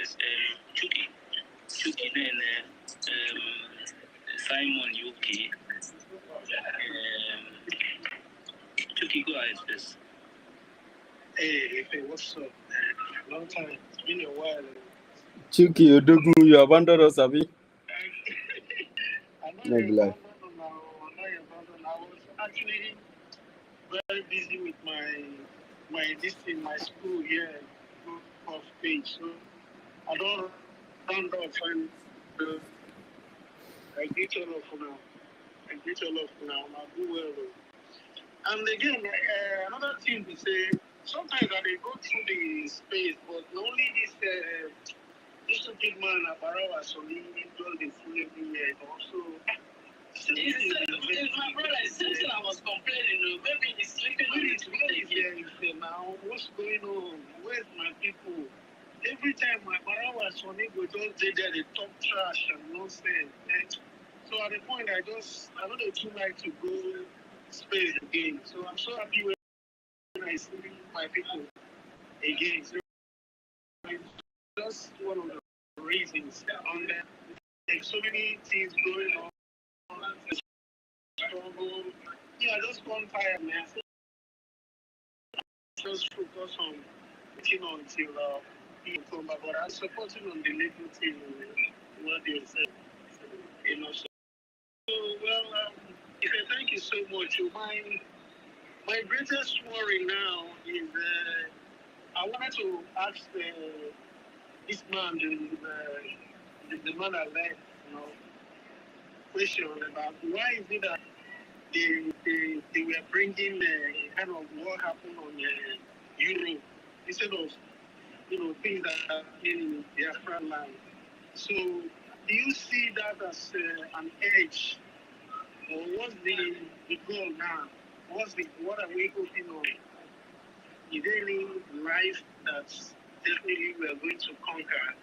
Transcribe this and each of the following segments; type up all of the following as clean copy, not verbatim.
yes, Chucky, then Simon Yuki, Chucky, go ahead first. Hey, what's up? Long time. It's been a while. Chucky, you abandoned us, Abi. I'm not abandoned now. I was actually very busy with my school here of page. So I don't round up and I greet all of now. I do well. And again, another thing to say, sometimes I dey go through the space, but only this stupid man Abarawa Soli just dey fool everywhere. Also, it's my brother. It's something I was complaining. Maybe he's sleeping on the Twitter. Now, what's going on? Where's my people? Every time my Abarawa Soli go just dey there, they talk trash and nonsense. And so at the point, I don't too like to go space again. So I'm so happy when I see my people again. So it's just one of the reasons. And there's so many things going on. Struggle. Yeah, I just gone tired, man. Just focus on waiting until October, but I'm supporting on the little thing what they said. So well, thank you so much. My greatest worry now is I wanted to ask this man, the man I left, question about why is it that they were bringing kind of what happened on Europe instead of things that are happening in Biafran land. So do you see that as an edge, or what's the goal now? What are we hoping on? Is there any life that definitely we are going to conquer?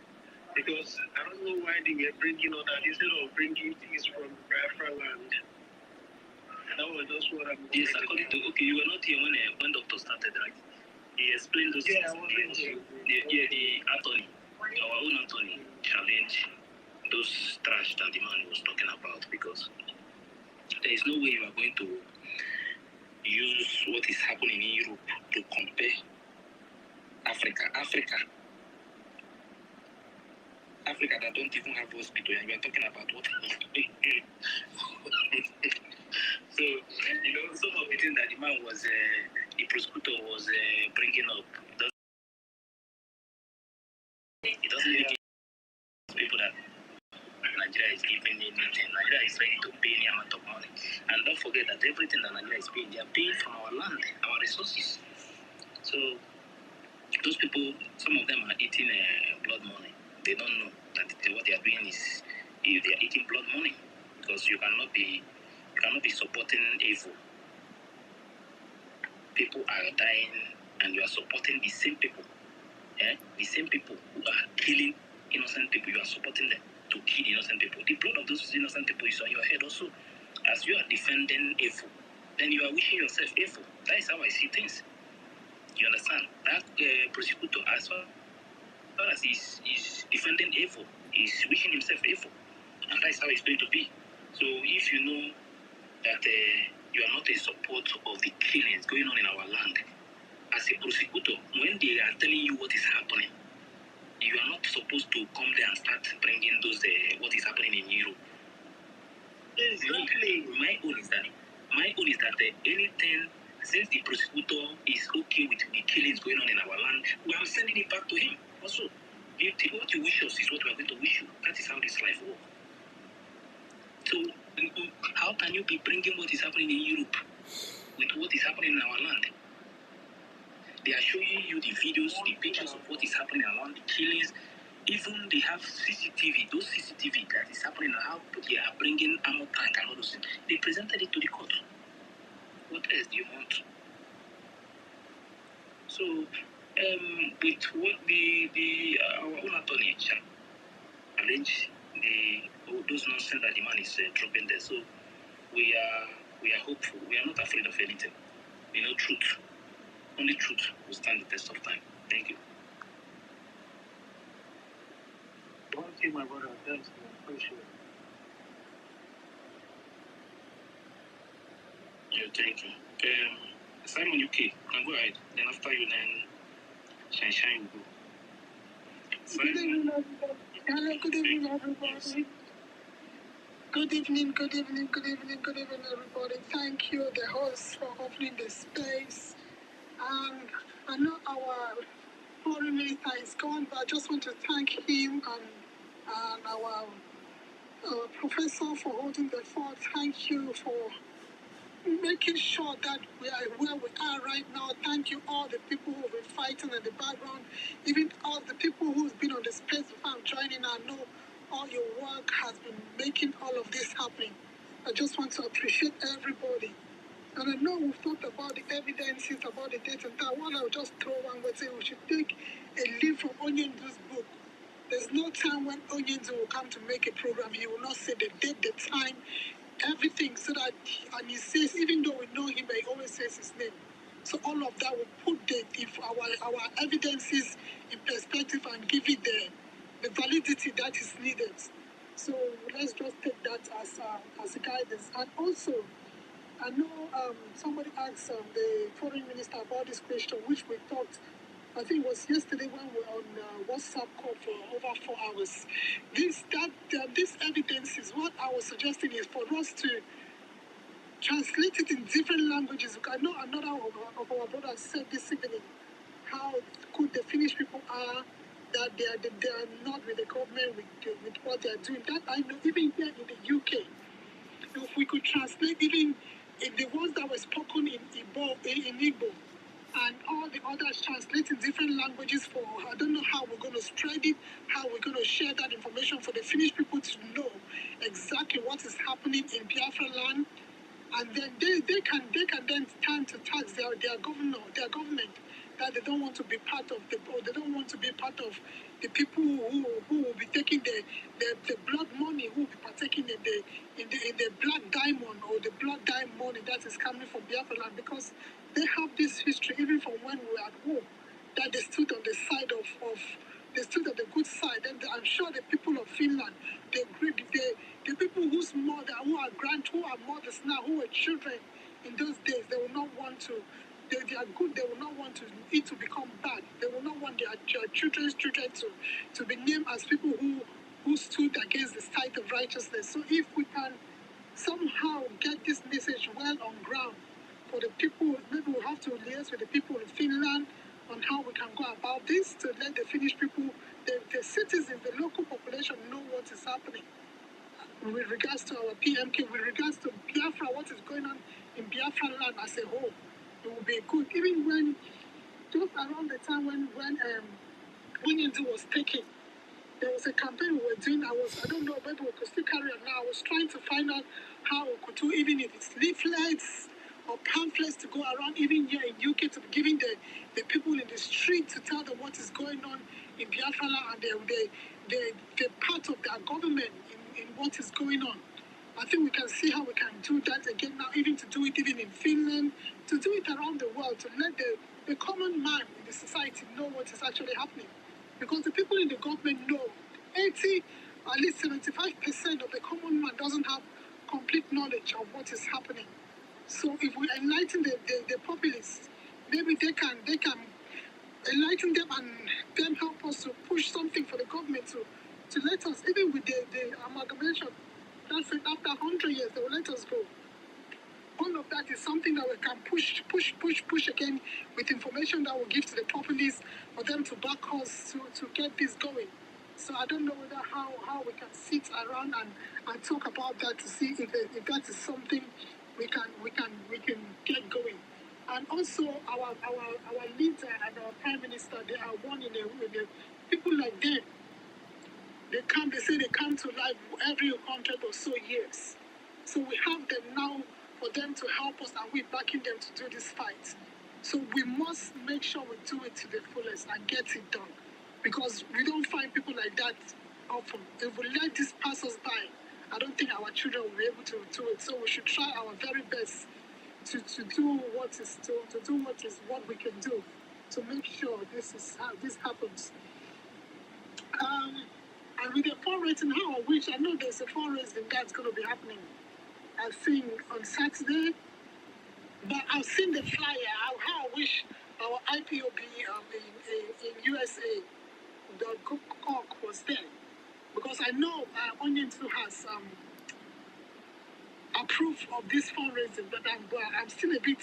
Because I don't know why they were bringing all that instead of bringing things from Biafra land. That was just what I'm. Yes, according to you were not here when doctor started, right? He explained those things. I wasn't here. The attorney, our own attorney, challenged those trash that the man was talking about, because there is no way you are going to use what is happening in Europe to compare Africa that don't even have hospital, and we are talking about what. So, some of the things that the man was, the prosecutor was bringing up, it doesn't make people that Nigeria is giving anything. Nigeria is ready to pay any amount of money. And don't forget that everything that Nigeria is paying, they are paying from our land, our resources. So, those people, some of them are eating blood money. They don't know that what they are doing is they are eating blood money, because you cannot be supporting evil. People are dying, and you are supporting the same people. The same people who are killing innocent people. You are supporting them to kill innocent people. The blood of those innocent people is on your head also. As you are defending evil, then you are wishing yourself evil. That is how I see things. You understand? That prosecutor, as far as he's defending evil, he's wishing himself evil. And that is how it's going to be. So if you know that you are not a support of the killings going on in our land, as a prosecutor, when they are telling you what is happening, you are not supposed to come there and start bringing those what is happening in Europe. Exactly. My own is that anything, since the prosecutor is okay with the killings going on in our land, we are sending it back to him. Also, what you wish us is what we are going to wish you. That is how this life works. So, how can you be bringing what is happening in Europe with what is happening in our land? They are showing you the videos, the pictures of what is happening around the killings. Even they have CCTV, those CCTV that is happening, how they are bringing ammo tank and all those things. They presented it to the court. What else do you want? So, with what our own attorney challenge those nonsense that the man is dropping there. So, we are hopeful. We are not afraid of anything. Truth. Only truth will stand the test of time. Thank you. Okay, my brother. Thanks, man. Appreciate it. Yeah, thank you. Simon UK, can go ahead. Then after you, then Shine will go. Good evening, everybody. Hello, good evening, everybody. Good evening, good evening, good evening, good evening, everybody. Thank you, the host, for opening the space. And I know our foreign minister is gone, but I just want to thank him and our professor for holding the fort. Thank you for making sure that we are where we are right now. Thank you, all the people who've been fighting in the background, even all the people who've been on the space farm joining. I know all your work has been making all of this happening. I just want to appreciate everybody. And I know we've talked about the evidences, about the date and time. What I'll just throw one word, say we should take a leaf from Onyendu's book. There's no time when Onyendu will come to make a program. He will not say the date, the time, everything, so that, and he says, even though we know him, but he always says his name. So all of that will put if our evidences in perspective and give it the validity that is needed. So let's just take that as a guidance. And also, I know somebody asked the foreign minister about this question, which we talked, I think it was yesterday when we were on WhatsApp call for over 4 hours. This evidence is what I was suggesting is for us to translate it in different languages. I know another of our brothers said this evening how good the Finnish people are, that they are not with the government with what they are doing. That I know even here in the UK, if we could translate even in the words that were spoken in Igbo, and all the others translate in different languages for, I don't know how we're going to spread it, how we're going to share that information for the Finnish people to know exactly what is happening in Biafran land, and then they can then stand to tax their government, that they don't want to be part of they don't want to be part of the people who will be taking the blood money, who will be partaking in the black diamond or the blood diamond money that is coming from Biafra land, because they have this history even from when we were at home, that they stood on the side of they stood on the good side. And I'm sure the people of Finland, the people whose mother, who are mothers now, who were children in those days, they will not want to. They are good. They will not want it to become bad. They will not want their children's children to be named as people who stood against the side of righteousness. So if we can somehow get this message well on ground for the people, maybe we'll have to liaise with the people in Finland on how we can go about this to let the Finnish people, the citizens, the local population know what is happening with regards to our PMK, with regards to Biafra, what is going on in Biafra land as a whole. It will be good. Even when, just around the time when Indu was taken, there was a campaign we were doing. I don't know, maybe we could still carry on now. I was trying to find out how we could do, even if it's leaflets or pamphlets to go around, even here in UK, to be giving the people in the street to tell them what is going on in Biafra and they're part of their government in what is going on. I think we can see how we can do that again now, even to do it even in Finland, to do it around the world, to let the common man in the society know what is actually happening. Because the people in the government know 80, at least 75% of the common man doesn't have complete knowledge of what is happening. So if we enlighten the populace, maybe they can enlighten them and them help us to push something for the government to let us, even with the amalgamation, that's it, after 100 years, they will let us go. All of that is something that we can push again with information that we'll give to the populace for them to back us to get this going. So I don't know whether how we can sit around and talk about that to see if that is something we can get going. And also our leader and our prime minister, they are one in a people like them. They say they come to life every 100 or so years. So we have them now for them to help us, and we're backing them to do this fight. So we must make sure we do it to the fullest and get it done. Because we don't find people like that often. If we let this pass us by, I don't think our children will be able to do it. So we should try our very best to do what we can do to make sure this happens. And with the fundraising, how I wish, I know there's a fundraising that's going to be happening, I think, on Saturday. But I've seen the flyer, how I wish our IPOB in USA, the Cook was there. Because I know Onion too has approved of this fundraising, but I'm still a bit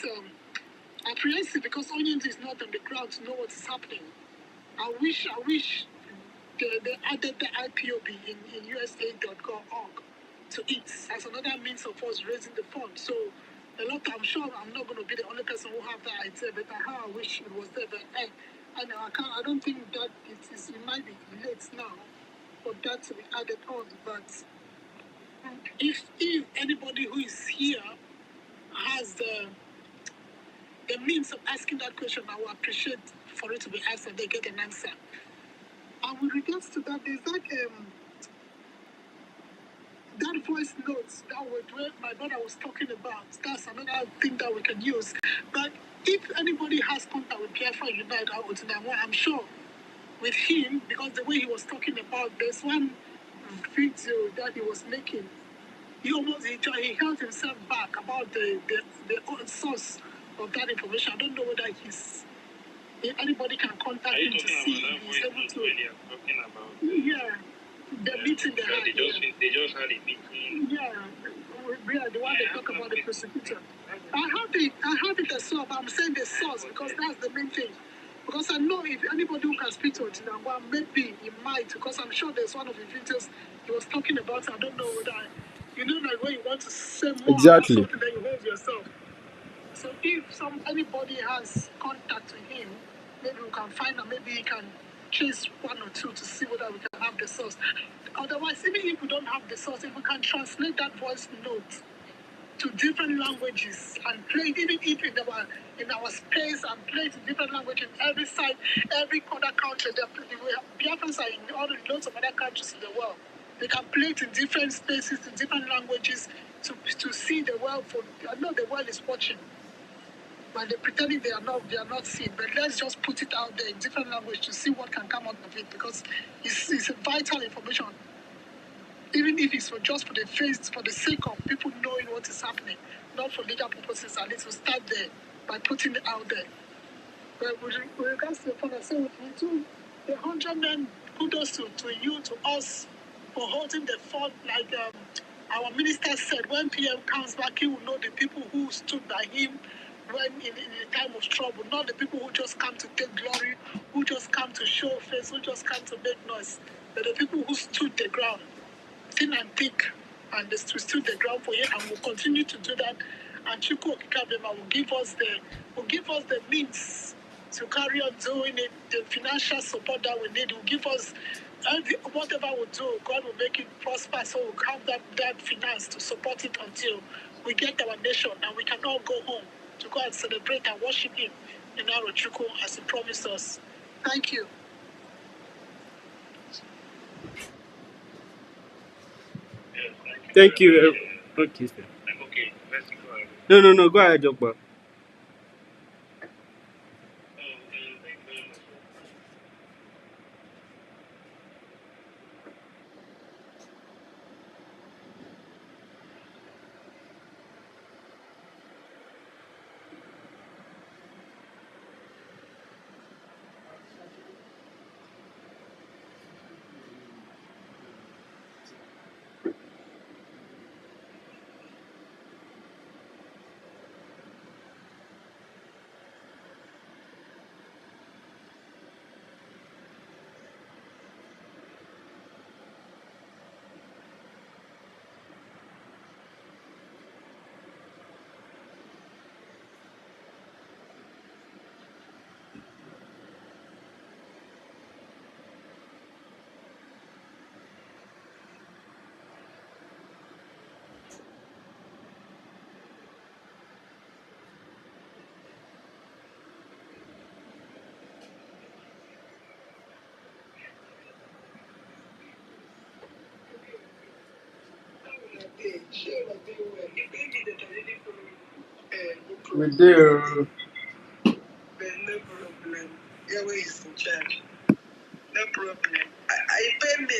apprehensive because Onion is not on the ground to know what is happening. I wish they added the IPOB in USA.org to it as another means of us raising the fund. So I'm sure I'm not going to be the only person who have that idea, but I wish it was there. But I don't think that it might be late now for that to be added on. But if anybody who is here has the means of asking that question, I would appreciate for it to be asked and they get an answer. And with regards to that, there's that voice notes that my brother was talking about. That's another thing that we can use. But if anybody has contact with Biafran Unite or Otinawa, I'm sure with him, because the way he was talking about, there's one video that he was making. He held himself back about the source of that information. I don't know whether if anybody can contact him to see if he's able to. Yeah, the meeting they had. They just had a meeting. Yeah, the one they talk about the prosecutor. I have it as well, but I'm saying the source because that's the main thing. Because I know if anybody who can speak to it now, well, maybe he might, because I'm sure there's one of the videos he was talking about. I don't know whether, like when you want to say more about something, then you hold yourself. So if anybody has contact with him, maybe we can find out, maybe he can chase one or two to see whether we can have the source. Otherwise, even if we don't have the source, if we can translate that voice note to different languages and play it, even if in our space and play it in different languages in every side, every other country. Biafrans are in lots of other countries in the world. They can play it in different spaces, in different languages to see the world. I know the world is watching. But they're pretending they are not seen. But let's just put it out there in different language to see what can come out of it, because it's a vital information. Even if it's for the sake of people knowing what is happening, not for legal purposes, at least to start there by putting it out there. But with regards to the fund, I say with you too, the 100 men, kudos to you, to us, for holding the fund. Like our minister said, when PM comes back, he will know the people who stood by him when in a time of trouble, not the people who just come to take glory, who just come to show face, who just come to make noise, but the people who stood the ground, thin and thick, and they stood the ground for you, and will continue to do that. And Chukwu Okikabema will give us the means to carry on doing it, the financial support that we need. Will give us whatever we do, God will make it prosper, so we'll have that finance to support it until we get our nation and we can all go home to go and celebrate and worship Him in Arochukwu as He promised us. Thank you. Thank you. Okay, sir. Okay, let's go ahead. No, go ahead, Jokba. We do. No problem. Yahweh is in charge. No problem. I pay me,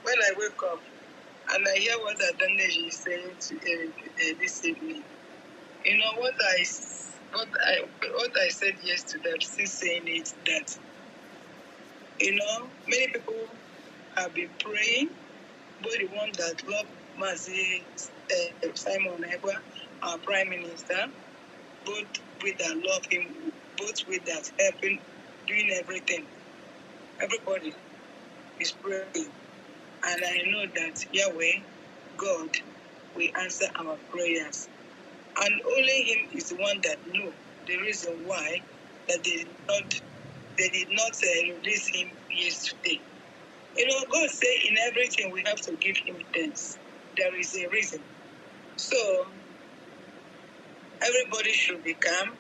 when I wake up and I hear what Adaneji is saying this evening. You know what I said yesterday. I'm still saying it, that many people have been praying, both the one that love Mazi Simon Egba, our Prime Minister, both with that love him, both with that helping, doing everything. Everybody is praying. And I know that Yahweh, God, will answer our prayers. And only Him is the one that knows the reason why that they did not release Him yesterday. God said in everything we have to give Him thanks. There is a reason. So everybody should be calm.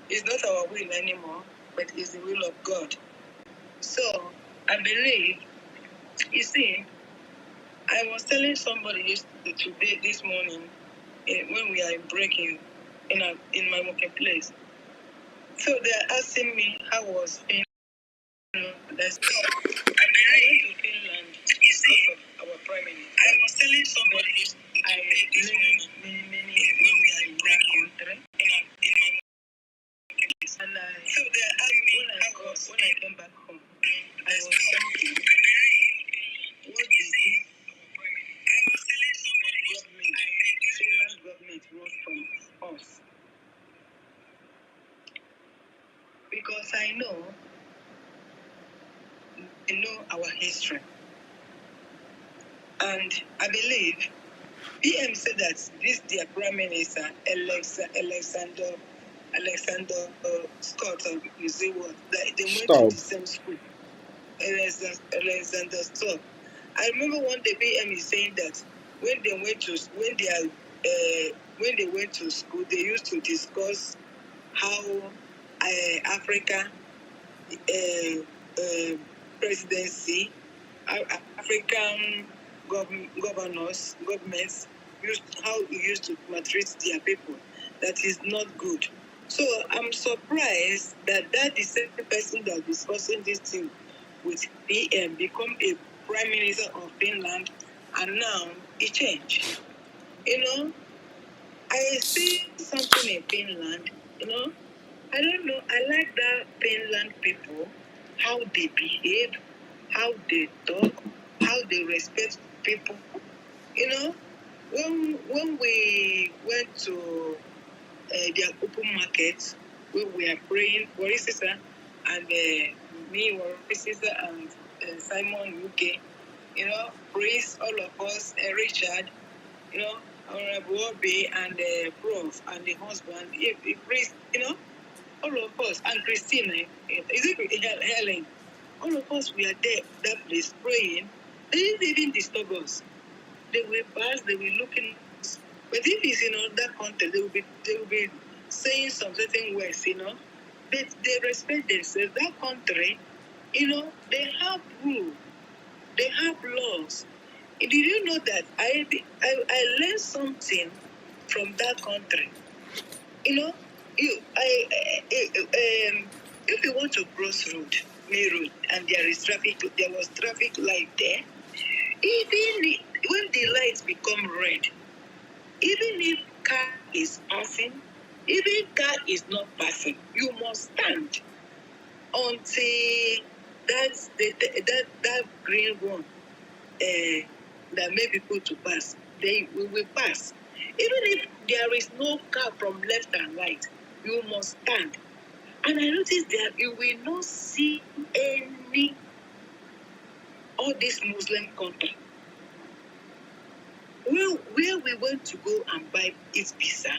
It's not our will anymore, but it's the will of God. So I believe, you see, I was telling somebody today, this morning, when we are in breaking in my working place. So they're asking me how was Finland. That's I went to Finland because of our prime minister. I was telling somebody I learned many things in that country. And so they're asking me when I came back home, I was thinking, what did this Finland government want from us? Because I know our history. And I believe PM said that this their Prime Minister, Alexander Scott, or you see what, they went to the same school. Alexander Scott. I remember one day PM is saying that when they went to school, they used to discuss how Africa presidency, African governments how we used to maltreat their people. That is not good. So I'm surprised that the same person that is discussing this thing with PM become a prime minister of Finland, and now it changed. I see something in Finland. I don't know. I like that Finland people, how they behave, how they talk, how they respect people. When we went to their open market, where we are praying, Warisisa and me, Warisisa and Simon UK, praise all of us, Richard, Honorable Obi and Prof and the husband, praise, all of us, and Christina, is it Helen? All of us, we are there, that place, praying. They didn't even disturb us. They will pass, they will look in. But if it's in another country, they will be saying some certain words, But they respect themselves. That country, they have rule, they have laws. Did you know that I learned something from that country? If you want to cross main road, and there was traffic light there, even when the lights become red, even if car is passing, even car is not passing, you must stand until that green one that may people to pass. We will pass. Even if there is no car from left and right, you must stand. And I noticed that you will not see all these Muslim countries. Where we went to go and buy eat pizza,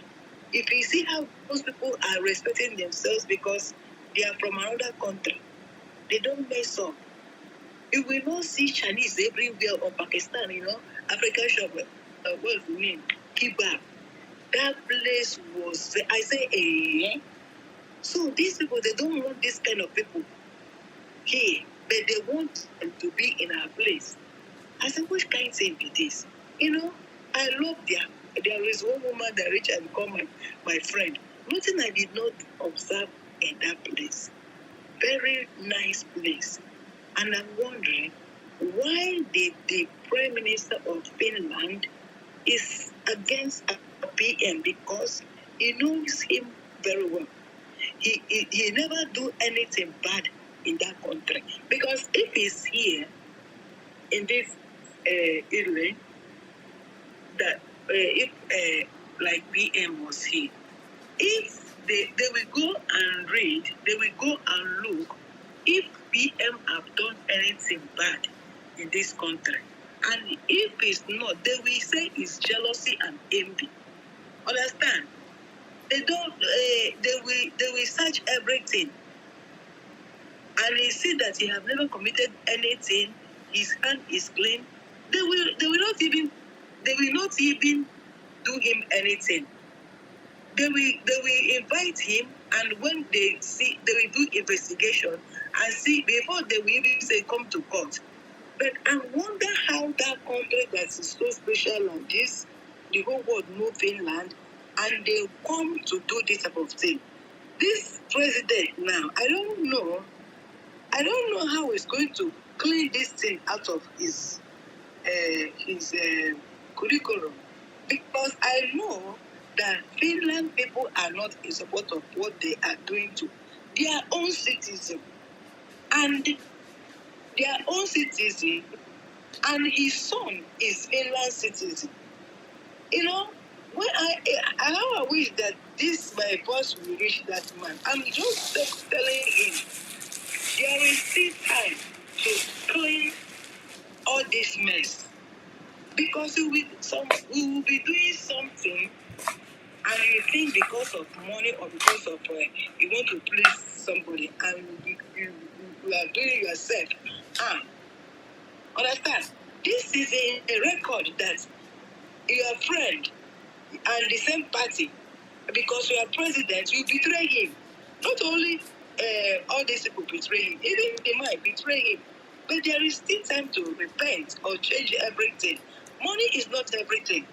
if you see how most people are respecting themselves because they are from another country, they don't mess up. You will not see Chinese everywhere, or Pakistan, African shop, what's the name? Kebab. That place was, I say, So these people, they don't want this kind of people here, but they want them to be in our place. I said, which kind of thing be this? I love there is one woman that reached and become my friend. Nothing I did not observe in that place. Very nice place. And I'm wondering why the Prime Minister of Finland is against a PM, because he knows him very well. He never do anything bad in that country. Because if he's here in this Italy, that if like PM was here, if they will go and read, they will go and look if PM have done anything bad in this country. And if it's not, they will say it's jealousy and envy. Understand? They don't. They will search everything, and they see that he have never committed anything. His hand is clean. They will not even do him anything. They will invite him, and when they see, they will do investigation and see before they will even say come to court. But I wonder how that country that is so special like this, the whole world know Finland, and they come to do this type of thing. This president now, I don't know how he's going to clean this thing out of his curriculum, because I know that Finland people are not in support of what they are doing to their own citizens, and their own citizen, and his son is Finland citizen. You know, when I wish that this my boss will reach that man. I'm just telling him there is still time to clean all this mess, because we will be doing something, and you think because of money or because of you want to please somebody, and you are doing yourself. Understand? This is a record that your friend and the same party, because you are president, you betray him. Not only all these people betray him, even they might betray him. But there is still time to repent or change everything. Money is not everything.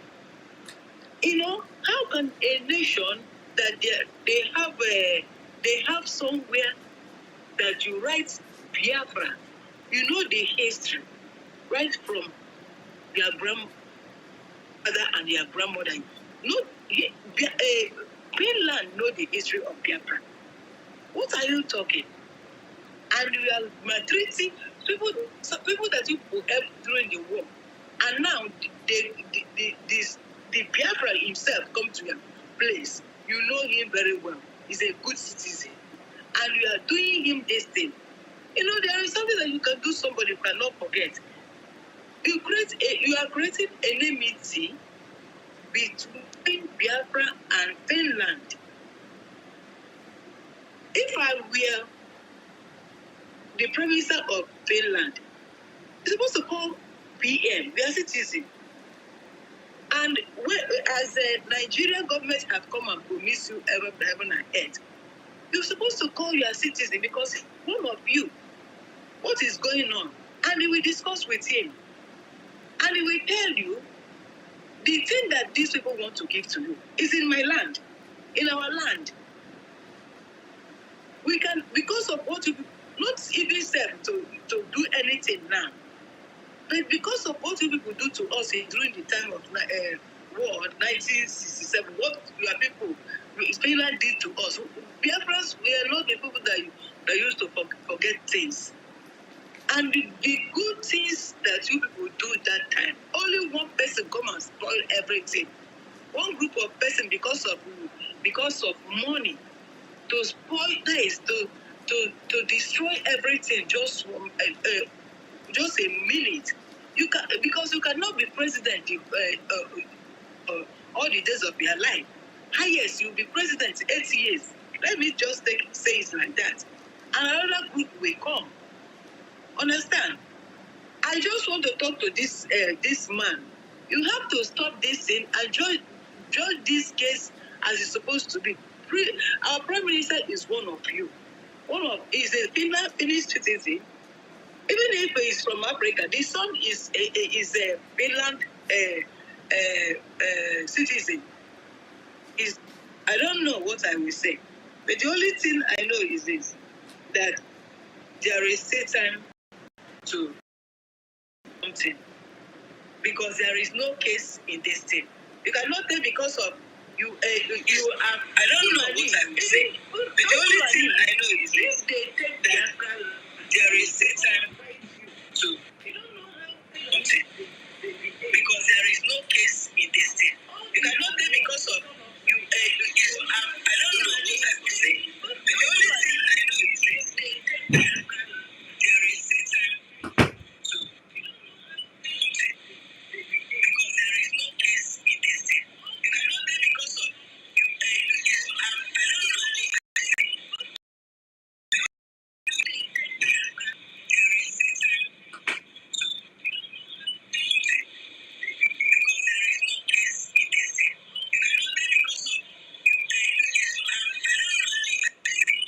You know, how can a nation that they have somewhere that you write Biafran, you know the history, right from their grandmother and their grandmother. Not Finland know the history of Biafra. What are you talking? And you are maltreating people that you helped during the war, and now the Biafra himself come to your place. You know him very well. He's a good citizen, and you are doing him this thing. You know, there is something that you can do somebody cannot forget. You are creating enmity between Biafra and Finland. If I were the Prime Minister of Finland, you're supposed to call PM, we are citizen. And as the Nigerian government have come and promised you heaven and earth, you're supposed to call your citizen, because one of you, what is going on? And he will discuss with him. And he will tell you, the thing that these people want to give to you is in my land, in our land. We can, because of what you, not even said to do anything now, but because of what you people do to us during the time of war, 1967, what your people, Finland did to us. Biafrans, we are not the people that used to forget things. And the good things that you people do that time, only one person come and spoil everything. One group of person, because of money, to spoil this, to destroy everything just from a minute. You can, because you cannot be president all the days of your life. Highest, you'll be president 8 years. Let me just say it like that. And another group will come. Understand? I just want to talk to this man. You have to stop this thing and judge this case as it's supposed to be. Our Prime Minister is one of you. He's a Finnish citizen. Even if he's from Africa, the son is a Finland citizen. I don't know what I will say, but the only thing I know is this: that there is still time to something because there is no case in this thing. You cannot say because of you are. I don't know what I'm saying. The only thing I know is if they take Biafran, there is a time to something because there is no case in this thing. You cannot say because of you are. I don't know what I'm saying. The only thing I know is if they take Biafran, there is a time to something because there is no case in this thing. You cannot say because of you are. I don't know what I'm saying. There is a time because there is no case in this thing. You cannot say because of you are. I don't know what I'm saying.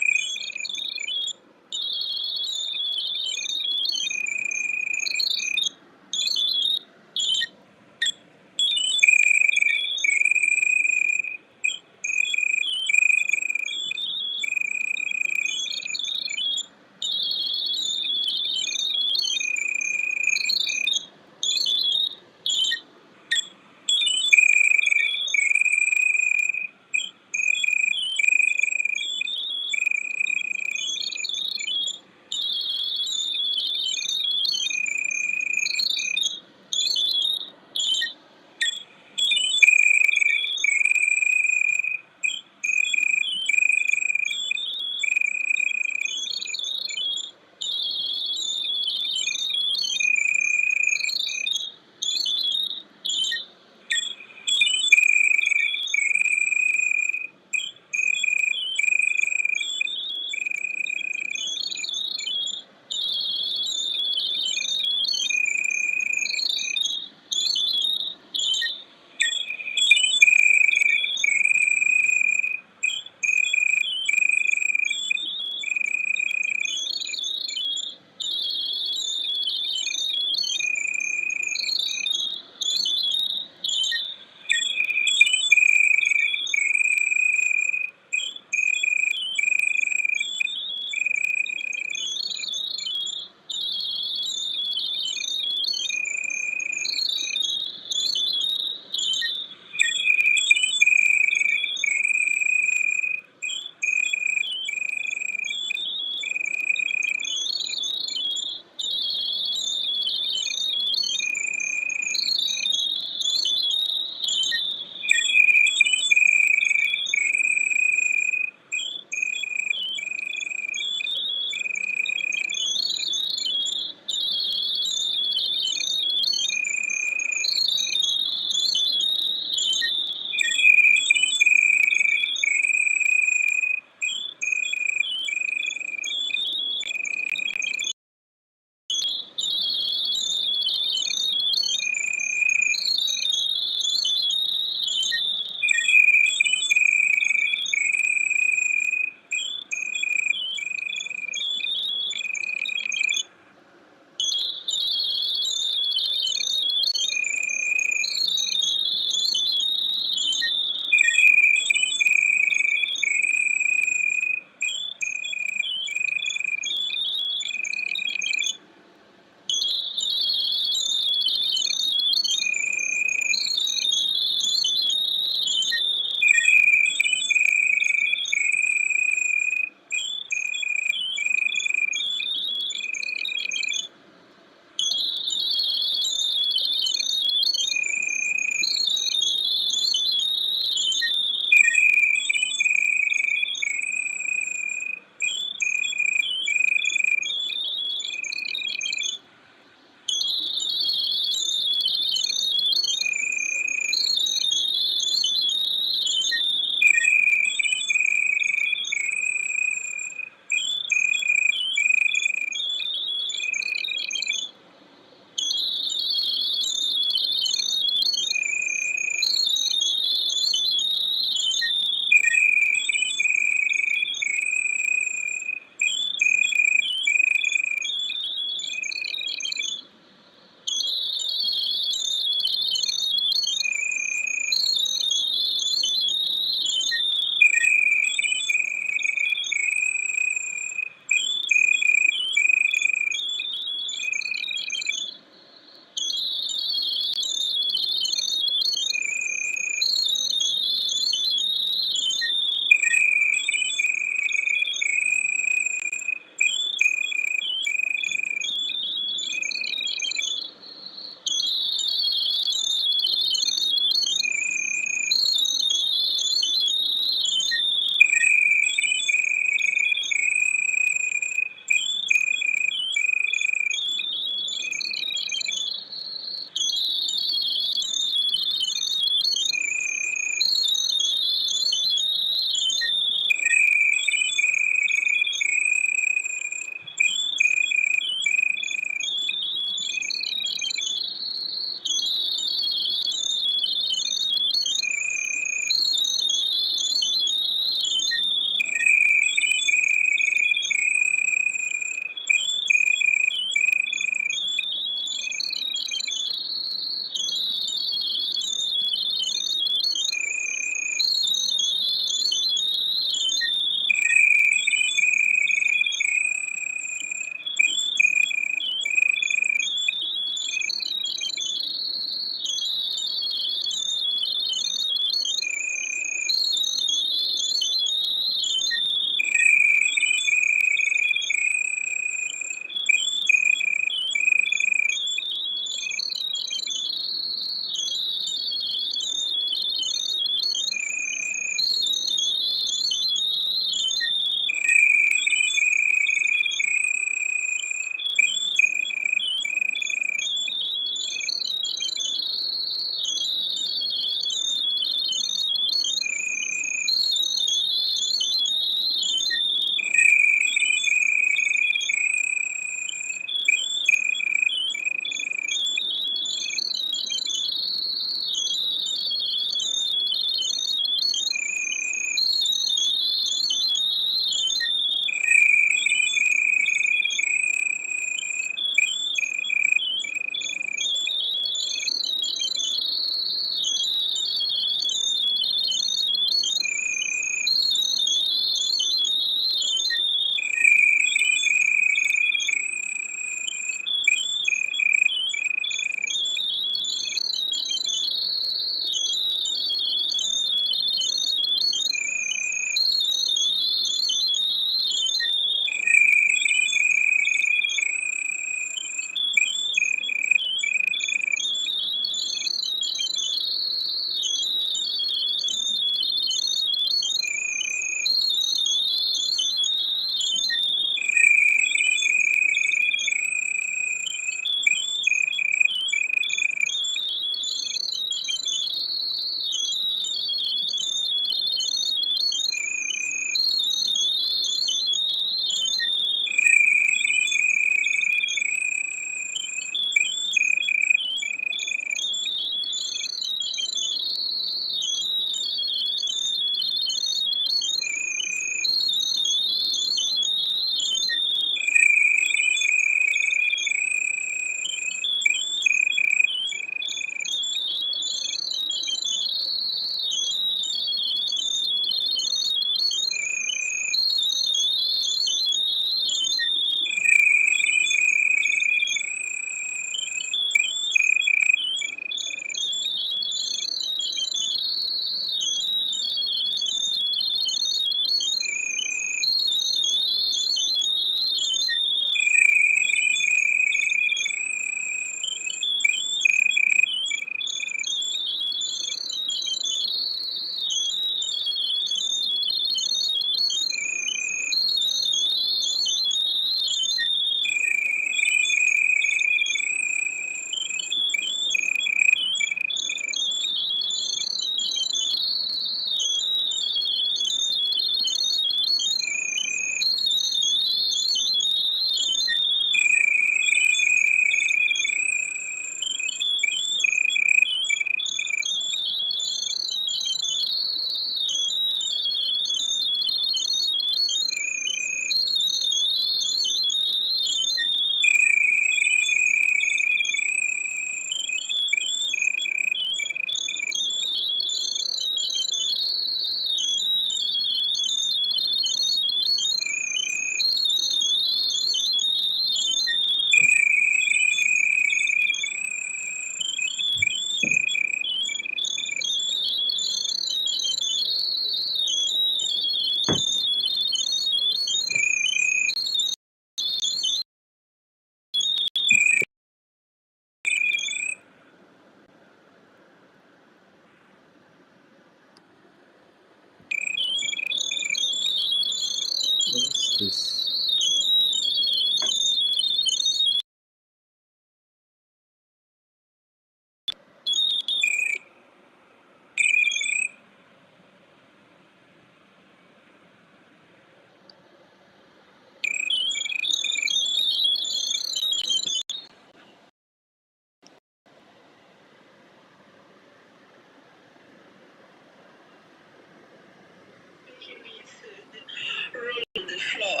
roll on the floor.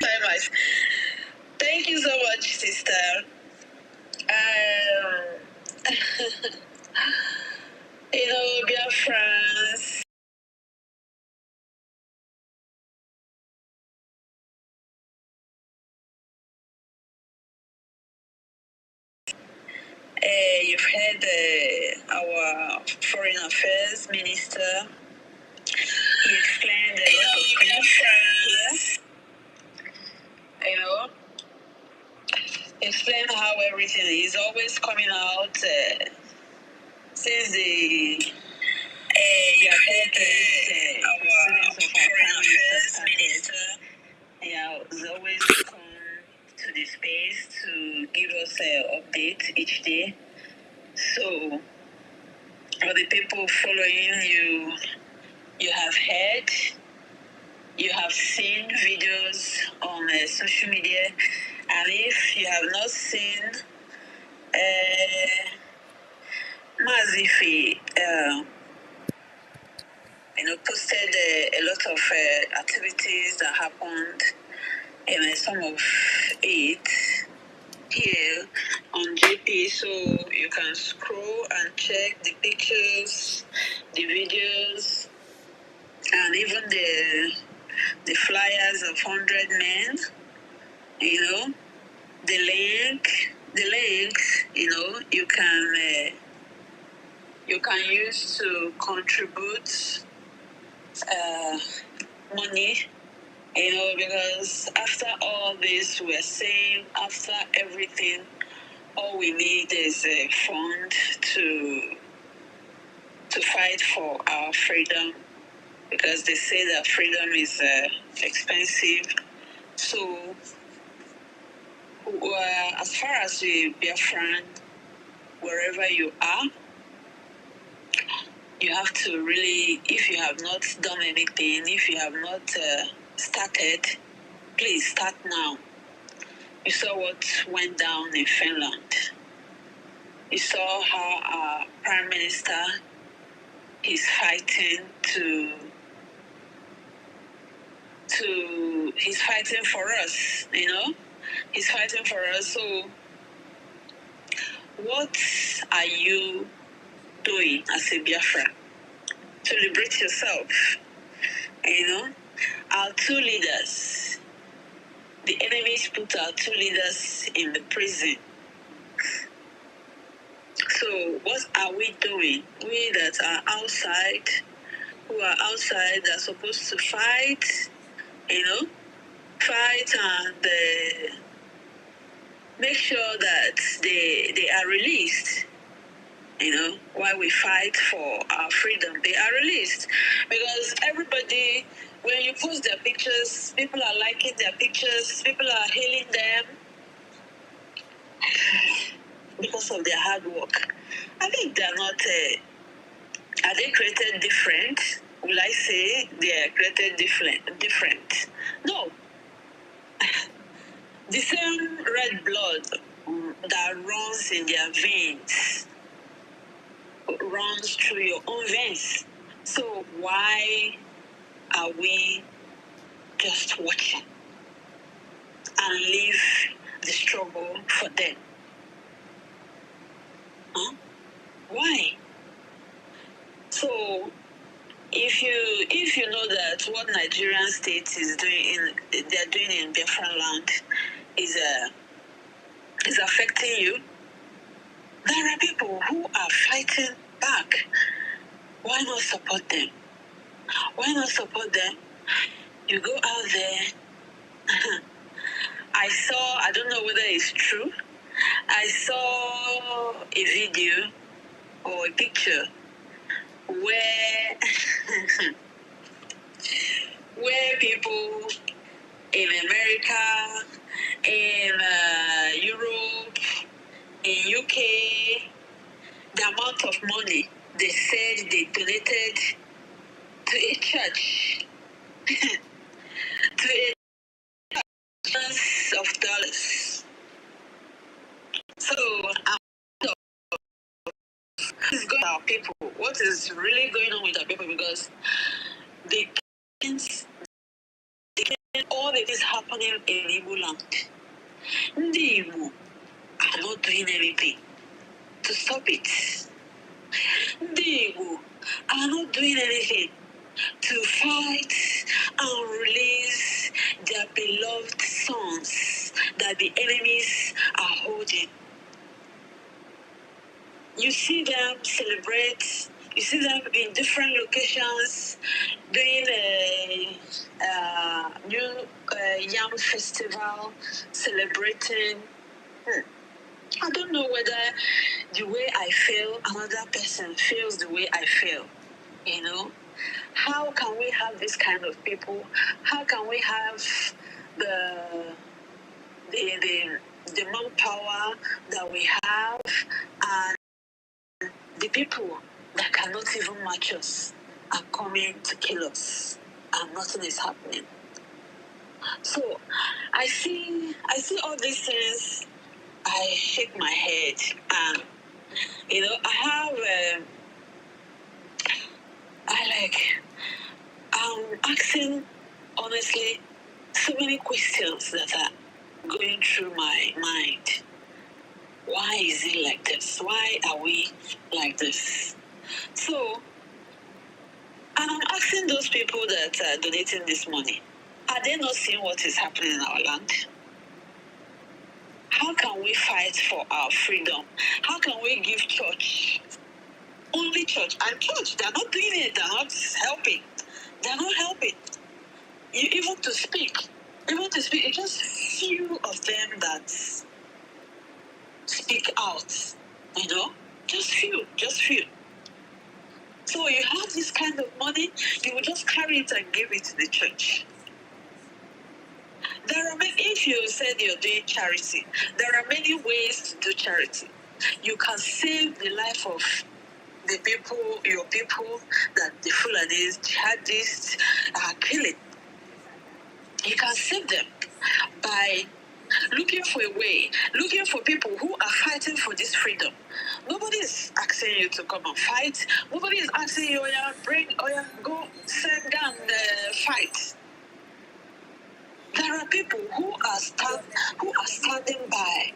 Very much. Thank you so much, sister. Biafran. You've heard our foreign affairs minister. He explained a lot of things here. Explain how everything is always coming out since the our foreign affairs minister. Yeah, has always come to the space to give us an update each day. So, for the people following you, you have heard, you have seen videos on social media, and if you have not seen, Mazifi, posted a lot of activities that happened, some of it here on JP, so you can scroll and check the pictures, the videos, and even the flyers of 100 men. The links, you can use to contribute money. Because after all this, we're saying after everything, all we need is a fund to fight for our freedom, because they say that freedom is expensive. So, as far as the Biafran, wherever you are, you have to really, if you have not done anything, if you have not started, please start now. You saw what went down in Finland. You saw how our Prime Minister is fighting he's fighting for us, He's fighting for us. So what are you doing as a Biafran to liberate yourself? Our two leaders, the enemies put our two leaders in the prison. So what are we doing? We that are outside, who are outside, are supposed to fight, fight and make sure that they are released. While we fight for our freedom, they are released. Because everybody, when you post their pictures, people are liking their pictures, people are hailing them because of their hard work. I think they're not, are they created different? Will I say they are created different? No. The same red blood that runs in their veins runs through your own veins. So why are we just watching and leave the struggle for them? Huh? Why? So if you know that what Nigerian state is doing they're doing in Biafran land is affecting you, there are people who are fighting back. Why not support them? Why not support them? You go out there. I don't know whether it's true. I saw a video or a picture where where people in America, in Europe, in UK, the amount of money they said they donated to a church, to a millions of dollars. So, what is going on with our people? What is really going on with our people? Because they can't all that is happening in Igbo land. Ndị Igbo are not doing anything to stop it. Ndị Igbo are not doing anything to fight and release their beloved sons that the enemies are holding. You see them celebrate, you see them in different locations doing a new yam festival, celebrating. I don't know whether the way I feel, another person feels the way I feel, you know? How can we have this kind of people? How can we have the manpower that we have and the people that cannot even match us are coming to kill us and nothing is happening? So I see all these things. I shake my head and I'm asking honestly so many questions that are going through my mind. Why is it like this? Why are we like this? So, and I'm asking those people that are donating this money, are they not seeing what is happening in our land? How can we fight for our freedom? How can we give church, only church, and church, they're not doing it, they're not helping. They're not helping. Even to speak, it's just few of them that speak out, just few. So you have this kind of money, you will just carry it and give it to the church. There are many, if you said you're doing charity, there are many ways to do charity. You can save the life of the people, your people, that the Fulanis, jihadists are killing. You can save them by looking for a way, looking for people who are fighting for this freedom. Nobody is asking you to come and fight. Nobody is asking you, go send down the fight. There are people who are standing by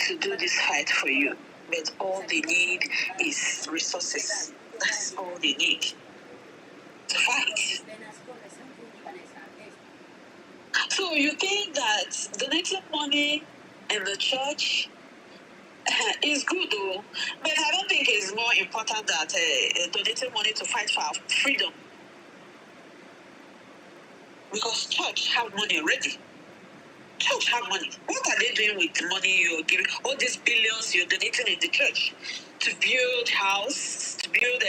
to do this fight for you, but all they need is resources. That's all they need to fight. So you think that donating money in the church is good, though, but I don't think it's more important that donating money to fight for our freedom. Because church have money already. Church have money. What are they doing with the money you're giving? All these billions you're donating in the church to build house, to build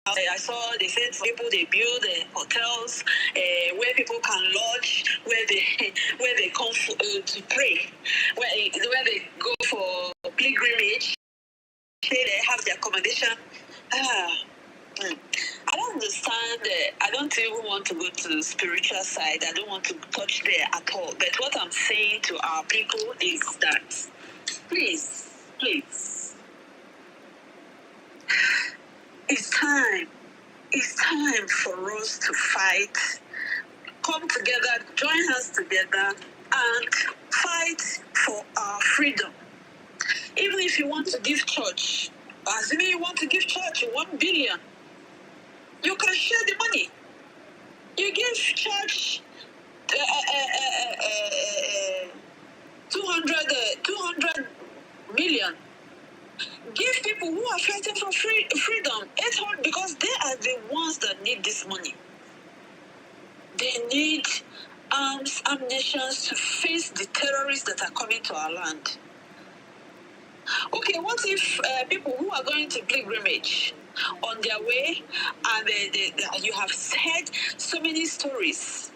I saw they said people they build hotels where people can lodge, where they come to pray, where they go for pilgrimage, they have their accommodation. I don't understand. I don't even want to go to the spiritual side. I don't want to touch there at all. But what I'm saying to our people is that, please, it's time. It's time for us to fight, come together, join us together, and fight for our freedom. Even if you want to give church, assuming you want to give church 1 billion, you can share the money. You give church 200 million. Give people who are fighting for freedom 800, because they are the ones that need this money. They need arms, ammunitions to face the terrorists that are coming to our land. Okay, what if people who are going to pilgrimage on their way, and you have heard so many stories,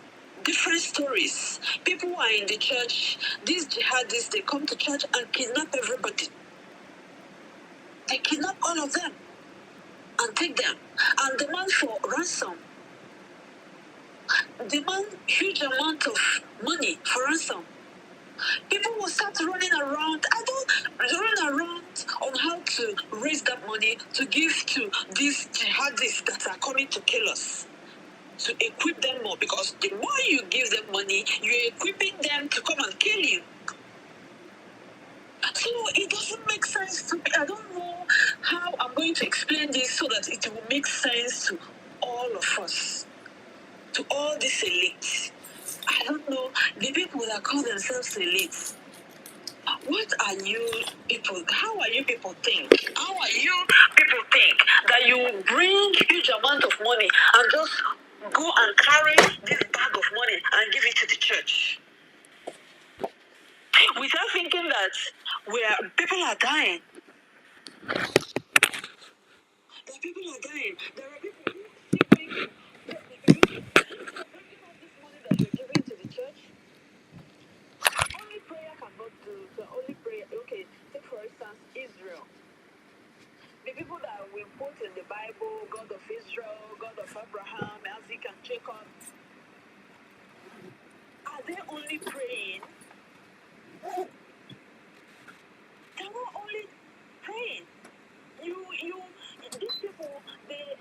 different stories. People who are in the church, these jihadists, they come to church and kidnap everybody. They kidnap all of them and take them and demand for ransom. Demand huge amount of money for ransom. People will start running around on how to raise that money to give to these jihadists that are coming to kill us. to equip them more, because the more you give them money, you're equipping them to come and kill you. So it doesn't make sense to me. I don't know how I'm going to explain this so that it will make sense to all of us, to all these elites. I don't know, the people that call themselves elites. What are you people? How are you people think? How are you people think that you bring huge amount of money and just go and carry this bag of money and give it to the church? Without thinking that people are dying. That people are dying. There are people who simply bringing all this money that you're giving to the church. Only prayer cannot do. The only prayer. Okay, take for instance Israel. The people that we put in the Bible, God of Israel, God of Abraham, Isaac, and Jacob, are they only praying? They were only praying. These people, they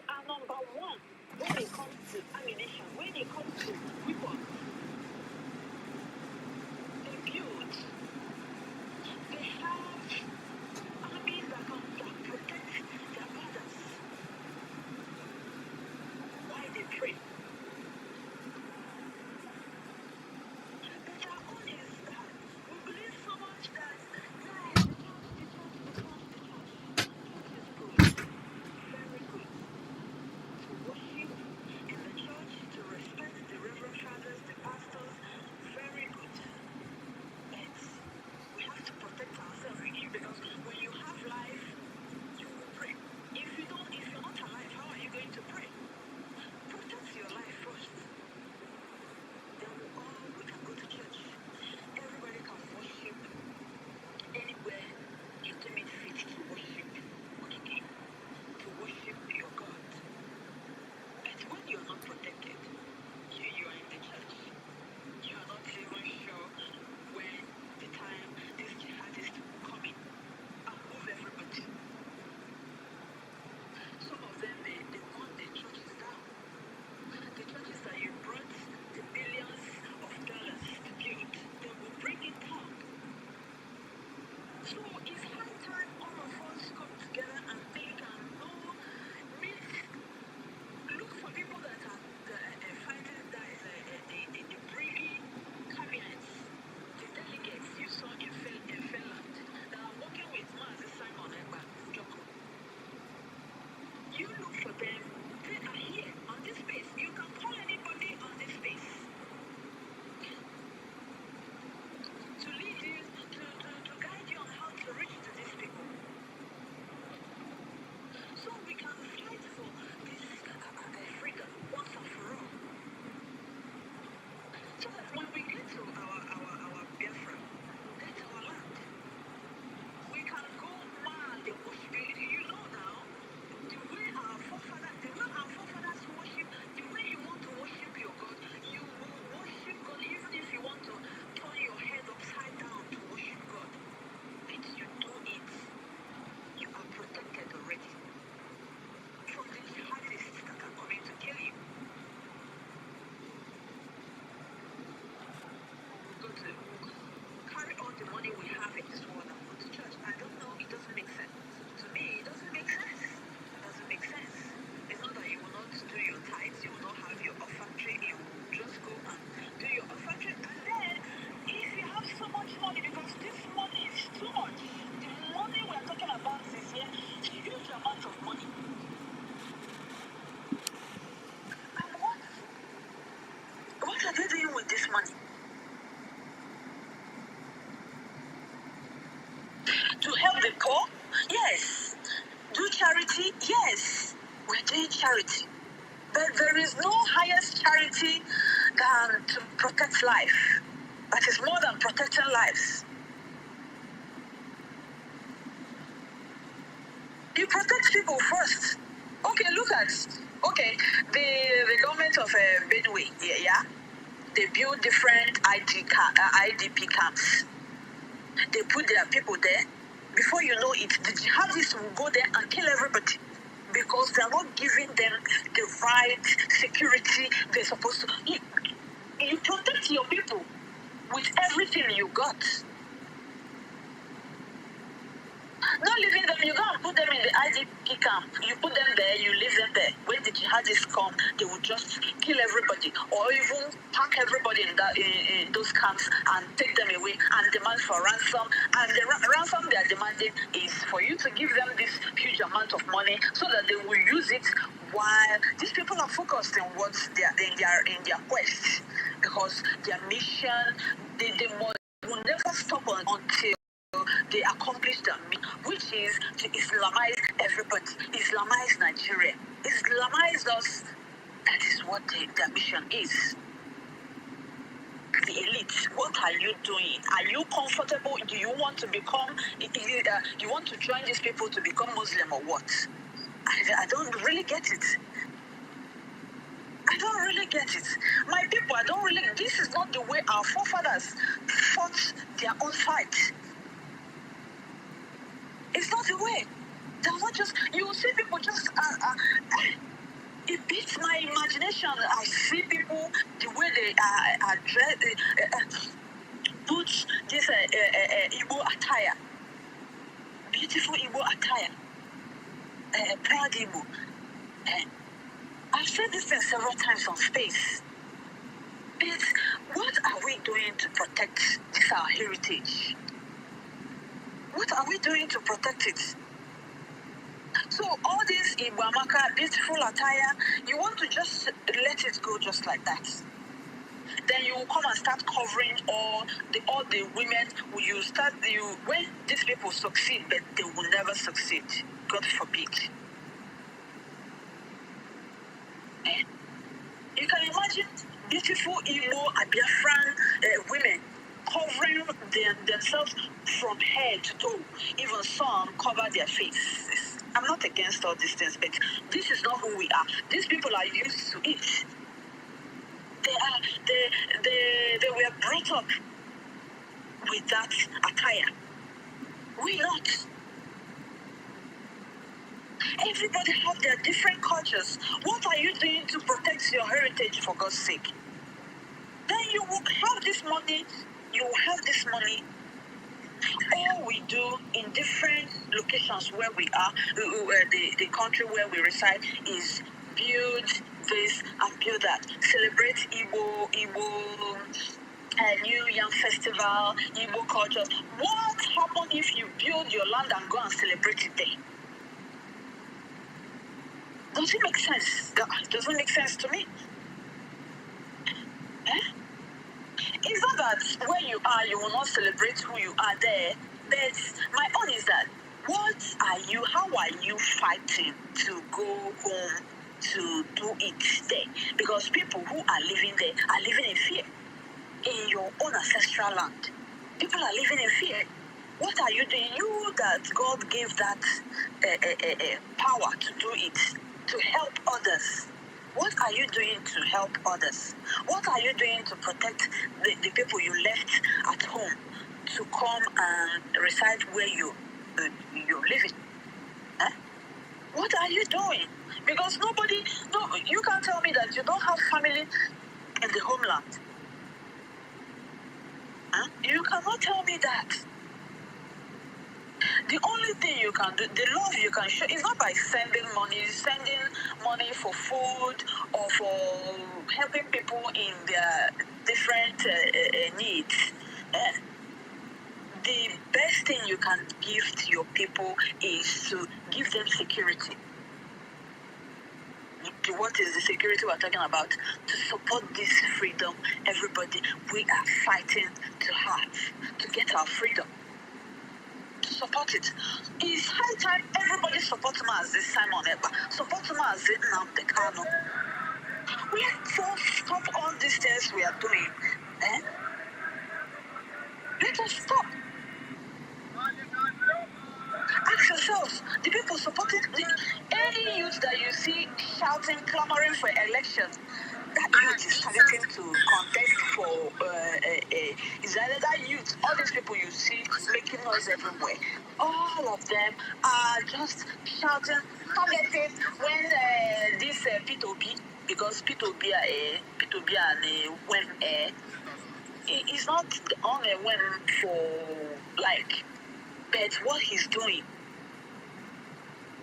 are number one when it comes to ammunition, when it comes to weapons. They build. They have armies that protect their borders. Why they pray? They are honest that we believe so much that the church is good, very good. To worship in the church, to respect the reverend fathers, the pastors, very good. But we have to protect ourselves really, because when you have life, you will pray. If you're not alive, how are you going to pray? Protect your life first. Then we can go to church. Everybody can worship anywhere you deem it fit to worship. Okay? To worship your God. But when you're not protected, you are in the church. You are not even sure when the time this jihadist will come in and move everybody. Some of them, they want the churches down. The churches that you brought the billions of dollars to build, they will bring it down. So it's high time all of us come together and think and know, look for people that are fighting, that is the breeding cabinets, the delegates you saw in Finland, that are working with Mazi Simon Ekpa Njoko. You look for them. They are here on this space. You can call anybody on this space to lead you, to guide you on how to reach to these people. So we can fight for this freedom once and for all. So that when we get to our Biafran, get our land, we can go mad and worship. You know now, the way our forefathers worship, the way you want to worship your God, you will worship God even if you want to turn your head upside down to worship God. And you do it, you are protected already from the jihadists that are coming to kill you. We'll carry all the money we have in this world and go to church. I don't know, it doesn't make sense. To me, it doesn't make sense. It doesn't make sense. It's not that you will not do your tithes, you will not have your offering, you will just go and do your offering. And then, if you have so much money, because this money is too much, the money we're talking about is here, a huge amount of money. And what are they doing with this money? To help the poor? Yes. Do charity? Yes. We're doing charity. But there is no highest charity than to protect life. That is more than protecting lives. You protect people first. Okay, look at, the government of Benue, yeah? They build different IDP camps. They put their people there. Before you know it, the jihadists will go there and kill everybody. because they are not giving them the right security they're supposed to. You protect your people with everything you got. Not leaving them, you go and put them in the IDP camp. You put them there, you leave them there. When the jihadists come, they will just kill everybody, or even pack everybody in those camps and take them away and demand for ransom. And the ransom they are demanding is for you to give them this huge amount of money so that they will use it while these people are focused on what they are in their quest, because their mission, they will never stop until they accomplish them, which is to Islamize everybody, Islamize Nigeria, Islamize us. That is what their mission is. The elite, what are you doing? Are you comfortable? Do you want to become, you want to join these people to become Muslim or what? I don't really get it. I don't really get it. My people, this is not the way our forefathers fought their own fight. It's not the way. They're not just, you see people just, it beats my imagination. I see people, the way they are dressed, put this Igbo attire, beautiful Igbo attire, proud Igbo. I've said this thing several times on Space. But what are we doing to protect this our heritage? What are we doing to protect it? So all this Ibuamaka, beautiful attire, you want to just let it go just like that. Then you will come and start covering all the women. When these people succeed, but they will never succeed. God forbid. You can imagine beautiful Igbo Biafran women covering themselves from head to toe. Even some cover their faces. I'm not against all these things, but this is not who we are. These people are used to it. They were brought up with that attire. We not. Everybody have their different cultures. What are you doing to protect your heritage, for God's sake? Then you will have this money. You will have this money. All we do in different locations where we are, the country where we reside, is build this and build that. Celebrate Igbo New Yam Festival, Igbo cultures. What happens if you build your land and go and celebrate it there? Does it make sense? It doesn't make sense to me. It's not that where you are, you will not celebrate who you are there. But my own is that, how are you fighting to go home to do it there? Because people who are living there are living in fear. In your own ancestral land, people are living in fear. What are you doing? You that God gave that power to do it, to help others. What are you doing to help others? What are you doing to protect the people you left at home to come and reside where you're living? What are you doing? Because you can't tell me that you don't have family in the homeland. You cannot tell me that. The only thing you can do, the love you can show, is not by sending money for food or for helping people in their different needs. The best thing you can give to your people is to give them security. What is the security we're talking about? To support this freedom, everybody, we are fighting to have, to get our freedom. To support it. It's high time everybody supports Mazi Simon Eba, support Mazi Nnamdi Kanu. We have to stop all these things we are doing. Let us stop. Ask yourselves, the people supporting any youth that you see shouting, clamoring for elections, that youth is targeting to contest for is either that youth, all these people you see making noise everywhere, all of them are just shouting, targeting when this P2B, because P2B and when it's not on a win for like, but what he's doing.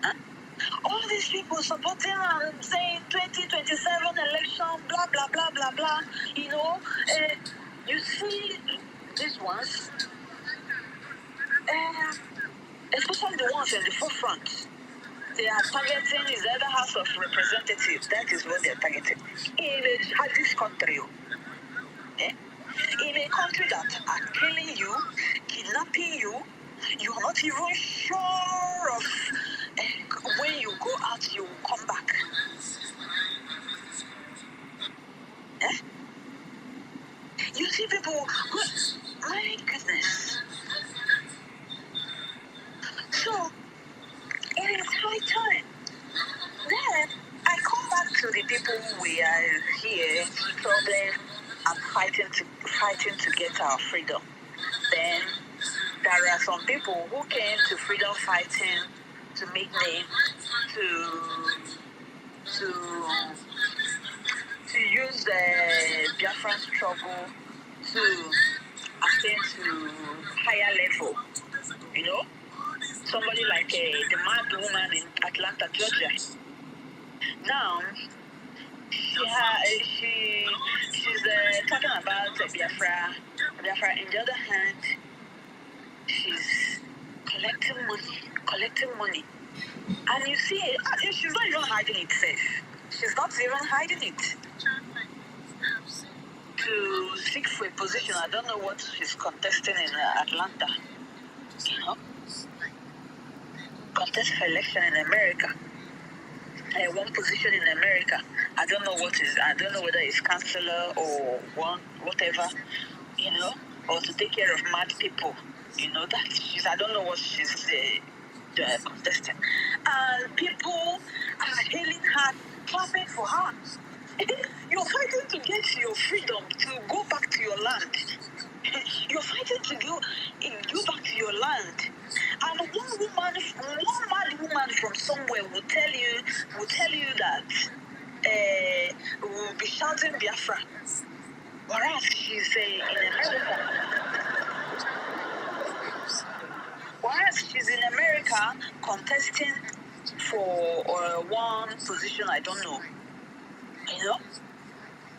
Huh? All these people supporting and saying 2027 election, blah, blah, blah, blah, blah. You know, you see these ones, especially the ones in the forefront, they are targeting is either House of Representatives. That is what they are targeting. In a jihadist country, in a country that are killing you, kidnapping you, you are not even sure of when you go out, you will come back. You see people, my goodness. So, it is high time. Then, I come back to the people we are here, struggling and fighting to get our freedom. Then, there are some people who came to freedom fighting to make name, to use the Biafran struggle to attain to higher level. You know, somebody like the mad woman in Atlanta, Georgia. Now, she's talking about Biafra. Biafra. On the other hand, she's collecting money. And you see, she's not even hiding it safe. She's not even hiding it. To seek for a position, I don't know what she's contesting in Atlanta. You know? Contest for election in America. One position in America. I don't know what is. I don't know whether it's counselor or whatever. You know, or to take care of mad people. You know that she's. I don't know what she's contesting. And people are hailing her, clapping for her. You're fighting to get your freedom, to go back to your land. You're fighting to go back to your land. And one mad woman from somewhere will tell you that will be shouting Biafra. Whereas she's in America. Whereas she's in America contesting for one position, I don't know. You know?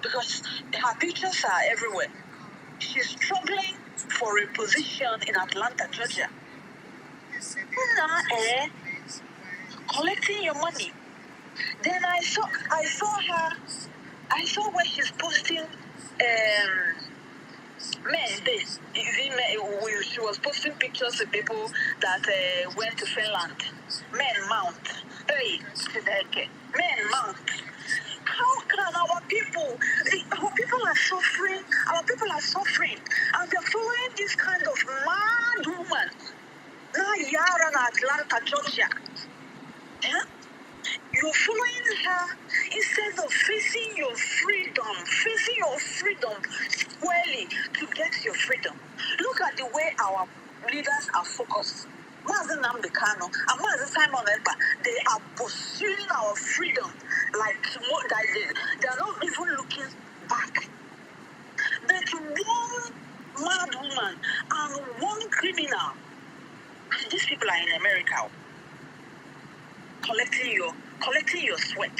Because her pictures are everywhere. She's struggling for a position in Atlanta, Georgia. Collecting your money. Then I saw her. I saw where she's posting. She was posting pictures of people that went to Finland. Men mount. Hey, men mount. How can our people are suffering, and they're following this kind of mad woman. Now Yara in Atlanta, Georgia. Yeah? You're following her instead of facing your freedom squarely to get your freedom. Look at the way our leaders are focused. Mazen Nambekano and Mazen Simon Ekpa, they are pursuing our freedom like they are not even looking back. But one mad woman and one criminal, and these people are in America, collecting your sweat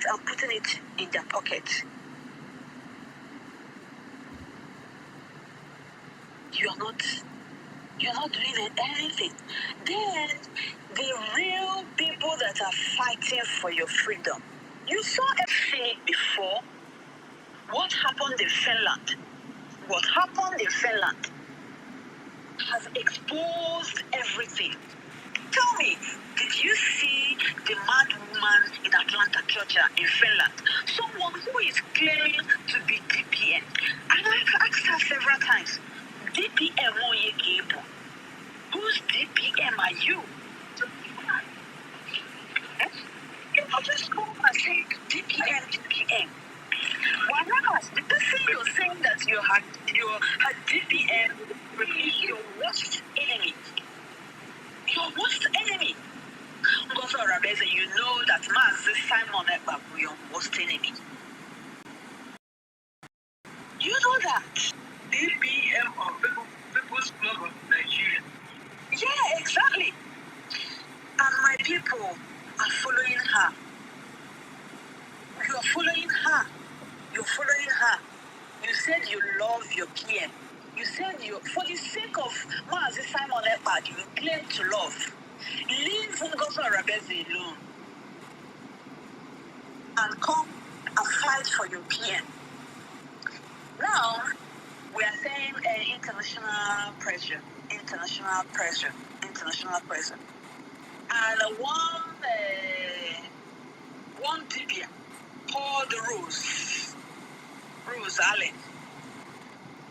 and putting it in their pocket. You're not doing anything. Then the real people that are fighting for your freedom. You saw everything before. What happened in Finland has exposed everything. Tell me, did you see the mad woman in Atlanta, Georgia, in Finland? Someone who is claiming to be DPM. And I've asked her several times, DPM Oyekebo, whose DPM are you? You know, just go and say, Simon Ekpa your worst enemy. You know that? APM of People's Club of Nigeria. Yeah, exactly. And my people are following her. You are following her. You're following her. You said you love your PM. You said you, for the sake of Mazi Simon Ekpa, you claim to love. Leave Ngozi Arabeze alone and come and fight for your PM. Now, we are saying international pressure, international pressure, international pressure. And one Dibia called Rose Allen.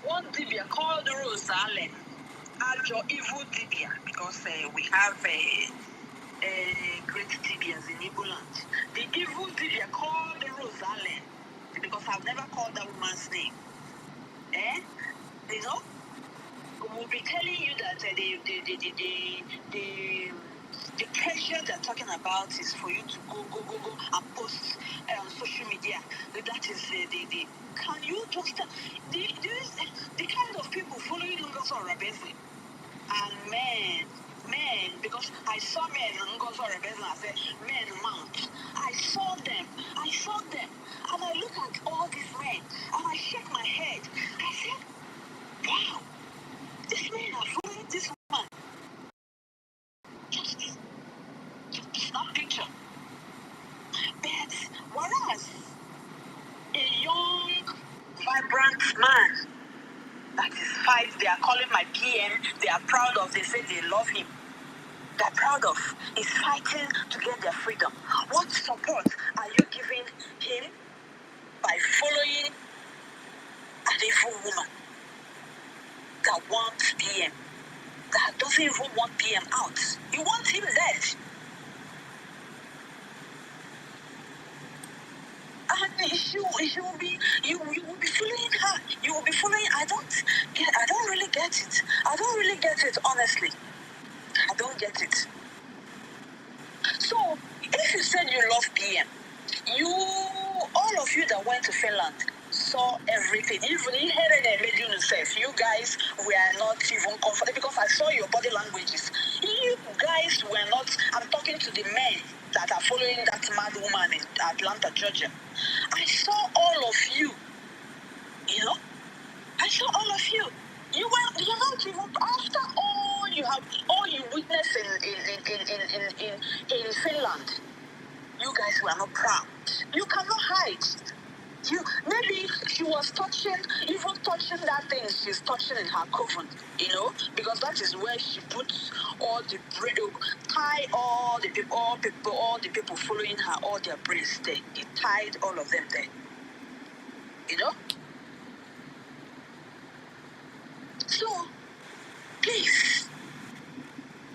One Dibia called Rose Allen Ajo evil Dibia, because we have great Dibias in Igbo land. The evil Dibia called Rose Allen, because I've never called that woman's name. You know? We'll be telling you that the pressure they're talking about is for you to go and post on social media. That is the can you just the kind of people following Ngozi Arabeze and men, because I saw men in Ngozi Arabeze and I said men mount. I saw them, and I look at all these men and I shake my head. I said, wow. This man are following this woman. Just snap picture. But whereas a young, vibrant man that is fight, they are calling my PM, they are proud of, they say they love him. They're proud of, is fighting to get their freedom. What support are you giving him by following an evil woman that wants PM, that doesn't even want PM out? You want him dead. And you will be following her. You will be following. I don't really get it. I don't really get it, honestly. I don't get it. So, if you said you love PM, all of you that went to Finland saw everything. Even you guys were not even comfortable, because I saw your body languages. You guys were not. I'm talking to the men that are following that mad woman in Atlanta, Georgia. I saw all of you. You know, I saw all of you. You're not even after all you witnessed in Finland. You guys were not proud. You cannot hide. Maybe she was even touching that thing she's touching in her coven, because that is where she puts all the tie all the people following her, all their braids there. He tied all of them there. So, please,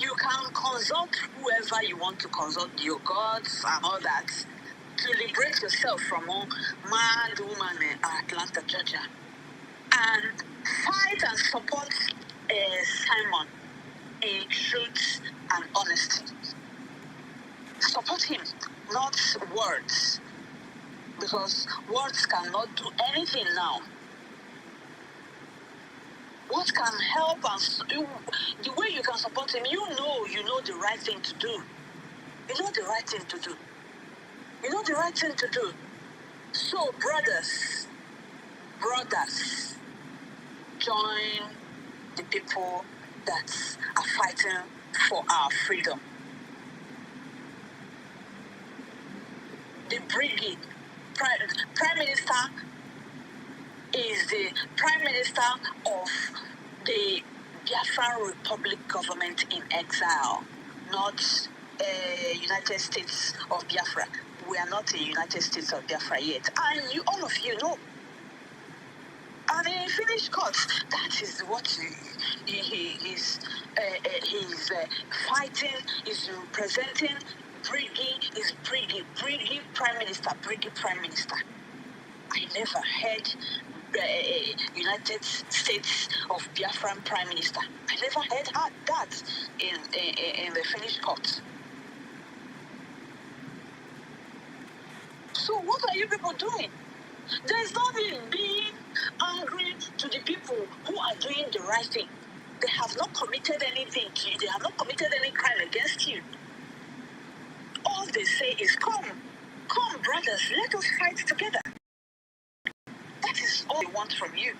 you can consult whoever you want to consult, your gods and all that, to liberate yourself from one mad woman in Atlanta, Georgia, and fight and support Simon in truth and honesty. Support him, not words, because words cannot do anything now. What can help us? The way you can support him, you know the right thing to do. You know the right thing to do. You know the right thing to do. So, brothers, join the people that are fighting for our freedom. The brigade, Prime Minister is the Prime Minister of the Biafran Republic government in exile, not United States of Biafra. We are not a United States of Biafra yet. And all of you know. And in Finnish courts, that is what he's fighting, is representing. Brigade Prime Minister. I never heard United States of Biafran Prime Minister. I never heard that in the Finnish court. So what are you people doing? There's nothing being angry to the people who are doing the right thing. They have not committed anything to you. They have not committed any crime against you. All they say is, come, brothers, let us fight together. That is all they want from you.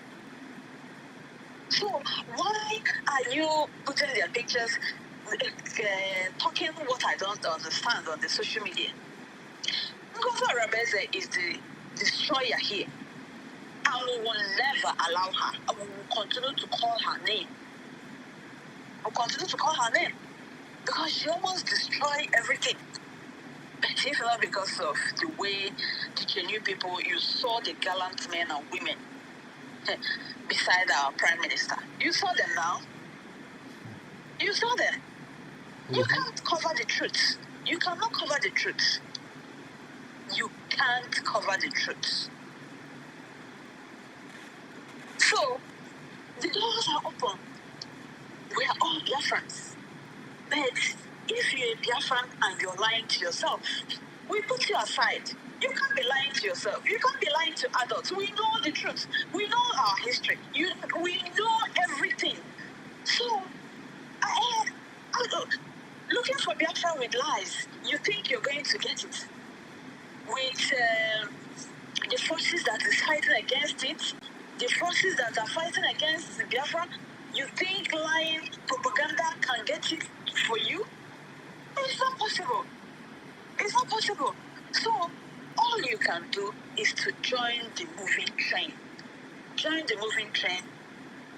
So why are you putting their pictures, talking what I don't understand on the social media? Ngozi Arabeze is the destroyer here. And we will never allow her. And we will continue to call her name. We'll continue to call her name. Because she almost destroyed everything. But if not because of the way the genuine people, you saw the gallant men and women beside our prime minister. You saw them now. You saw them. You can't cover the truth. You cannot cover the truth. You can't cover the truth. So, the doors are open. We are all Biafrans. But if you're a Biafran and you're lying to yourself, we put you aside. You can't be lying to yourself. You can't be lying to adults. We know the truth. We know our history. We know everything. So, looking for Biafra with lies, you think you're going to get it. With the forces that is fighting against it, the forces that are fighting against the Biafra, you think lying propaganda can get it for you? It's not possible. It's not possible. So, all you can do is to join the moving train. Join the moving train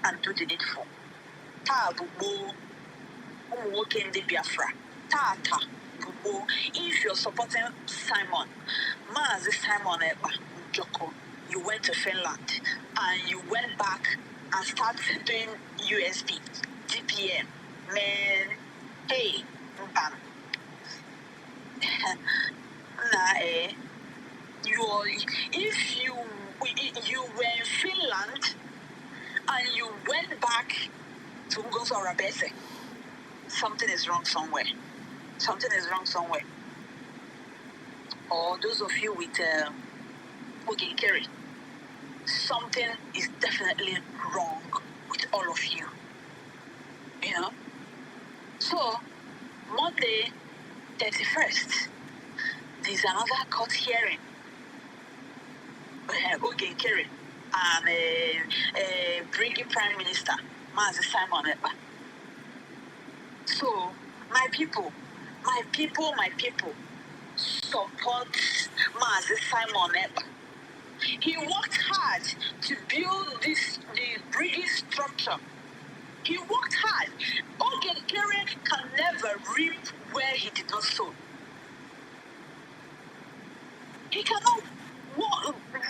and do the needful. Biafra. Tata. If you're supporting Simon, Simon Joko, you went to Finland and you went back and started doing USB, DPM, man, hey, bam. If you were in Finland and you went back to Ngozi Arabeze, something is wrong somewhere. Something is wrong somewhere. Or those of you with Ogenkere, something is definitely wrong with all of you. You know? So, Monday, 31st, there's another court hearing. Ogenkere and Brigadier Prime Minister, Mazi Simon Ekpa. So, my people, support Mazi Simon Ekpa. He worked hard to build the British structure. He worked hard. Ogenkere can never reap where he did not sow. He cannot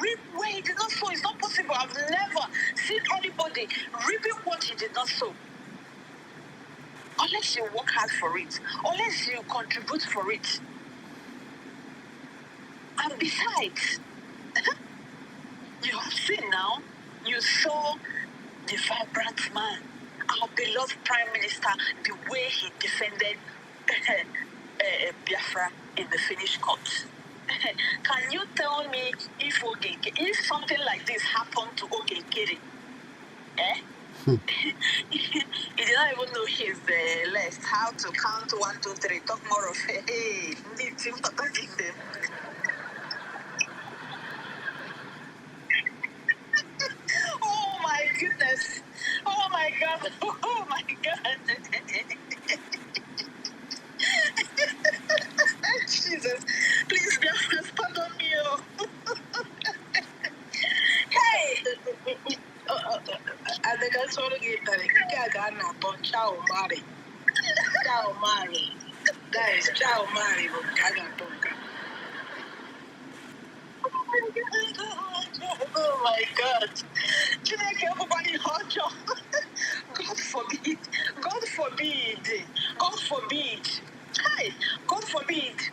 reap where he did not sow. It's not possible. I've never seen anybody reaping what he did not sow. Unless you work hard for it. Unless you contribute for it. And besides, you have seen now, you saw the vibrant man, our beloved Prime Minister, the way he defended Biafra in the Finnish court. Can you tell me if something like this happened to Ogenkere? He did not even know his list, how to count 1, 2, 3, talk more of hey, need him attacking them. Oh my goodness. Oh my God. Oh my God. Jesus. Please, Biafra, pardon me. Oh. Hey. I think I saw the gate that I got now, but Ciao Mari. Ciao Mari. Guys, Ciao Mari. I got oh my God. Everybody hurt you. God forbid. God forbid. God forbid. Hey, God forbid.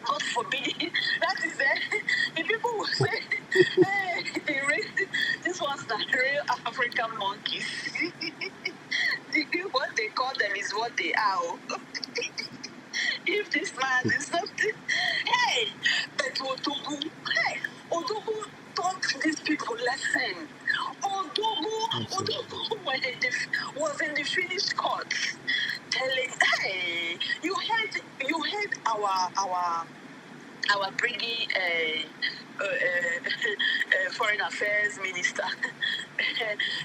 God forbid. That is it. The people will say, hey, this one's the real African monkeys. What they call them is what they are. If this man is something, hey, but Odogu. Hey, Odogu taught these people lesson. Odogu was in the finished court, telling, hey, you heard our bringing foreign affairs minister,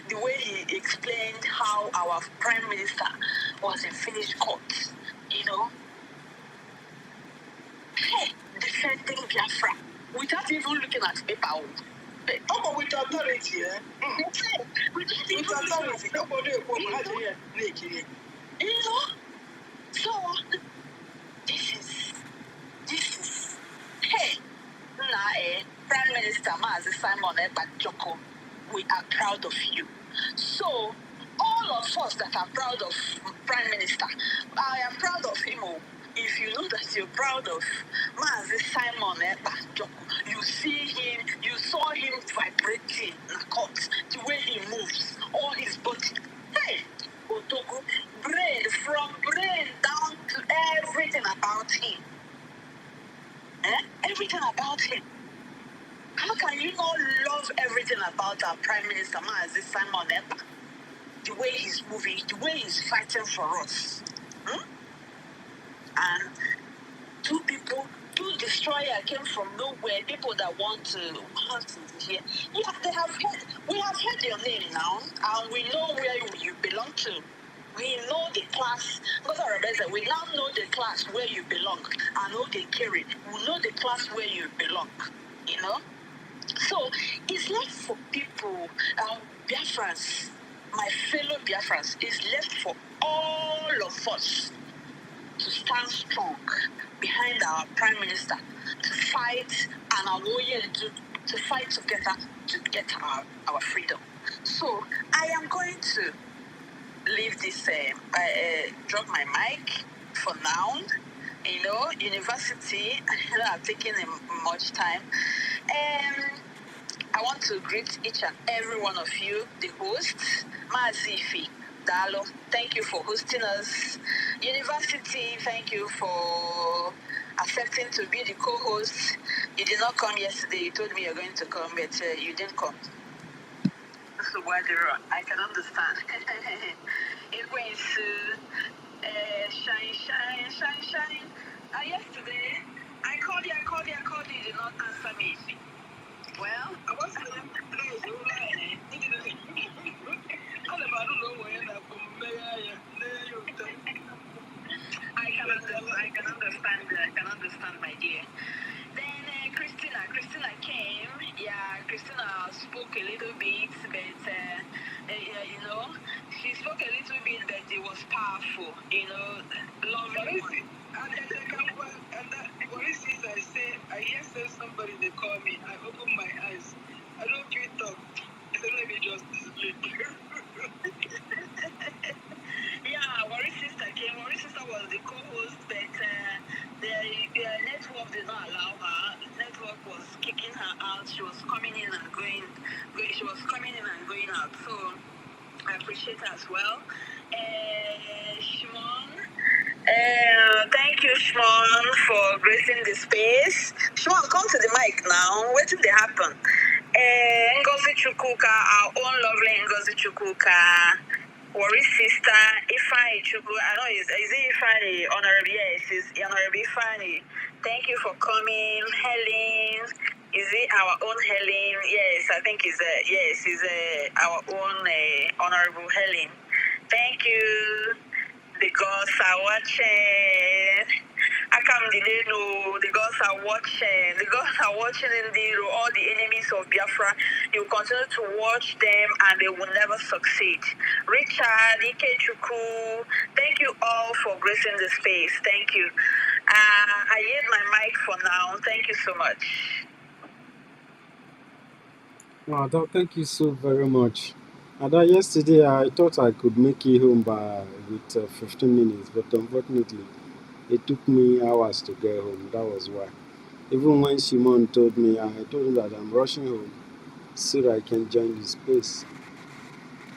the way he explained how our prime minister was in finished court, hey, defending Biafra without even looking at paper. Oh, with authority, with authority, nobody will so this is, hey, Prime Minister Mazi Simon Joko, we are proud of you. So, all of us that are proud of Prime Minister, I am proud of him. If you know that you're proud of Mazi Simon Joko, you saw him vibrating in the court, the way he moves, all his body. Hey, Otogo, from brain down to everything about him. Everything about him. How can you not love everything about our Prime Minister Mazi Simon Ekpa? The way he's moving, the way he's fighting for us. And two destroyers came from nowhere, people that want to hear. Yeah, we have heard your name now, and we know where you belong to. We know the class, we now know the class where you belong. I know they carry. We know the class where you belong, So it's left for people, Biafrans, my fellow Biafrans, it's left for all of us to stand strong behind our Prime Minister, to fight and our warrior to fight together to get our freedom. So I am going to leave this, drop my mic for now. University, I've taken much time. I want to greet each and every one of you, the hosts. Mazifi, Dalo, thank you for hosting us. University, thank you for accepting to be the co-host. You did not come yesterday. You told me you're going to come, but you didn't come. So why the run? I can understand. It went to shine. Yesterday, I called you. You did not answer me. Well, I was I can understand, my dear. Then Christina came. Yeah, Christina spoke a little bit, but she spoke a little bit, but it was powerful. Lovely. What is this I say? I hear somebody they call me. I open my eyes. I don't feel talk. I said, let me just sleep. Yeah, Worry's sister came. Worry's sister was the co-host, but their network did not allow her. The network was kicking her out. She was coming in and going. She was coming in and going out. So I appreciate her as well. Shimon. Thank you, Shimon, for gracing the space. Shimon, come to the mic now. What did they happen? Ngozi Chukwuka, our own lovely Ngozi Chukwuka, Worry's sister, Ifeanyi Chukwu. I know is it Ifeanyi? Honorable, yes, it's Honorable Ifeanyi. Thank you for coming. Helen, is it our own Helen? Yes, I think it's our own Honorable Helen. Thank you. The gods are watching. I come the gods are watching. The gods are watching indeed. All the enemies of Biafra, you continue to watch them and they will never succeed. Richard, Ikechukwu, thank you all for gracing the space. Thank you. I yield my mic for now. Thank you so much. Ada, thank you so very much. Ada, yesterday I thought I could make it home with 15 minutes, but unfortunately, it took me hours to get home. That was why. Even when Shimon told me, I told him that I'm rushing home so that I can join the space.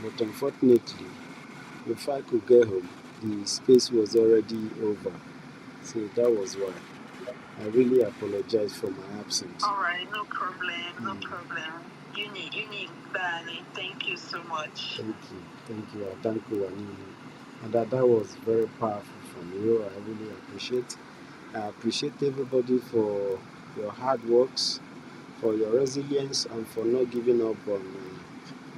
But unfortunately, if I could get home, the space was already over. So that was why. I really apologize for my absence. All right, no problem, no problem. You need Bani. Thank you so much. Thank you. I thank you, Anini. And that was very powerful from you. I really appreciate. I appreciate everybody for your hard works, for your resilience, and for not giving up on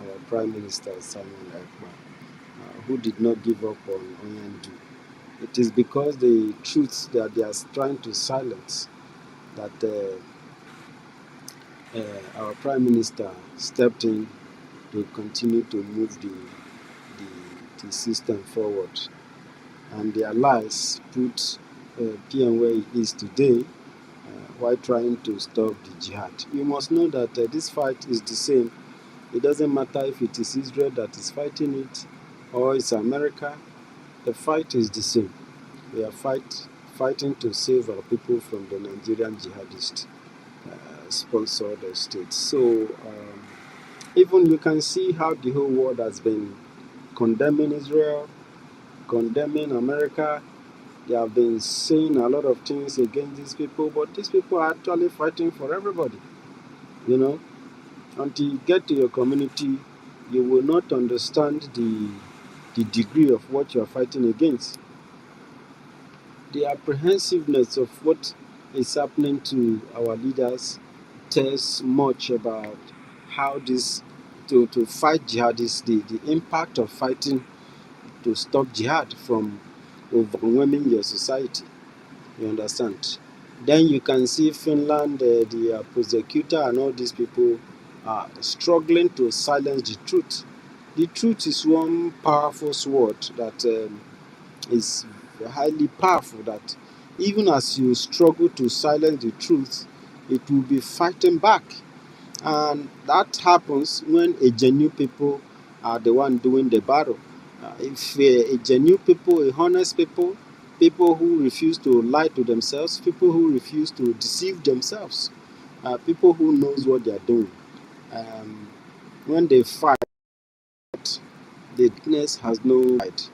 our Prime Minister Simon Ekpa, who did not give up on Onyandu. It is because the truths that they are trying to silence that our Prime Minister stepped in to continue to move the system forward. And their lies put PM where he is today while trying to stop the jihad. You must know that this fight is the same. It doesn't matter if it is Israel that is fighting it or it's America. The fight is the same. We are fighting to save our people from the Nigerian jihadist sponsored states. So even you can see how the whole world has been condemning Israel, condemning America. They have been saying a lot of things against these people, but these people are actually fighting for everybody. You know, until you get to your community, you will not understand the degree of what you are fighting against. The apprehensiveness of what is happening to our leaders tells much about how this to fight jihadists, the impact of fighting to stop jihad from overwhelming your society. You understand? Then you can see Finland, the prosecutor, and all these people are struggling to silence the truth. The truth is one powerful sword that is highly powerful. That even as you struggle to silence the truth, it will be fighting back. And that happens when a genuine people are the one doing the battle. If a genuine people, a honest people, people who refuse to lie to themselves, people who refuse to deceive themselves, people who knows what they are doing, um, when they fight, the darkness has no light.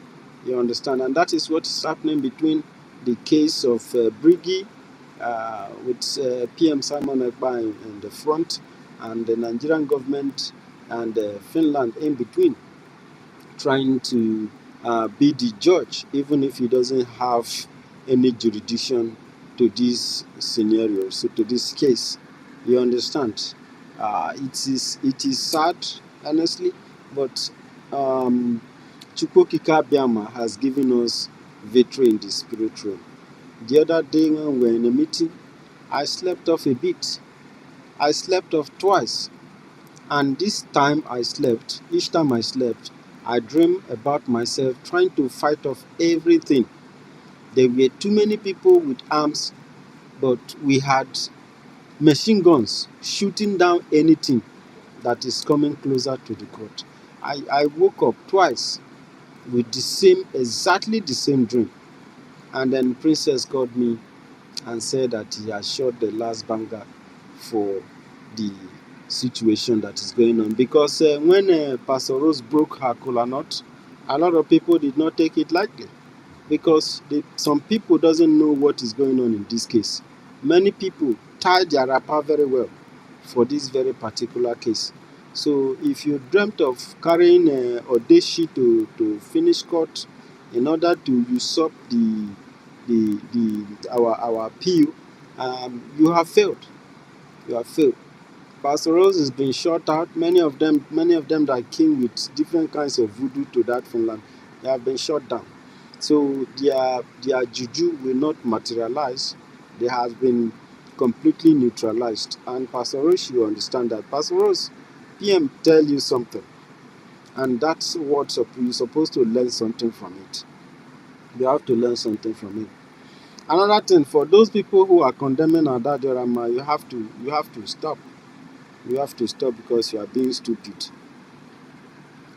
You understand? And that is what is happening between the case of Briggy with PM Simon Ekpa in the front and the Nigerian government and Finland in between, trying to be the judge, even if he doesn't have any jurisdiction to this scenario, so to this case. You understand? It is sad, honestly, but Chukwokika Biama has given us victory in the spirit realm. The other day when we were in a meeting, I slept off a bit. I slept off twice. And this time I slept, each time I slept, I dreamed about myself trying to fight off everything. There were too many people with arms, but we had machine guns shooting down anything that is coming closer to the court. I woke up twice with exactly the same dream. And then Princess called me and said that he has shot the last banger for the situation that is going on. Because when Pastor Rose broke her kola nut, a lot of people did not take it lightly. Because some people doesn't know what is going on in this case. Many people tied their wrapper very well for this very particular case. So if you dreamt of carrying Odeshi to finish court in order to usurp our appeal, you have failed. You have failed. Pastor Rose has been shot out. Many of them that came with different kinds of voodoo to that Finland, they have been shot down. So their juju will not materialize. They have been completely neutralized. And Pastor Rose, you understand that. Pastor Rose, PM tell you something, and that's what you're supposed to learn something from it. You have to learn something from it. Another thing, for those people who are condemning Ada Diorama, you have to stop. You have to stop because you are being stupid.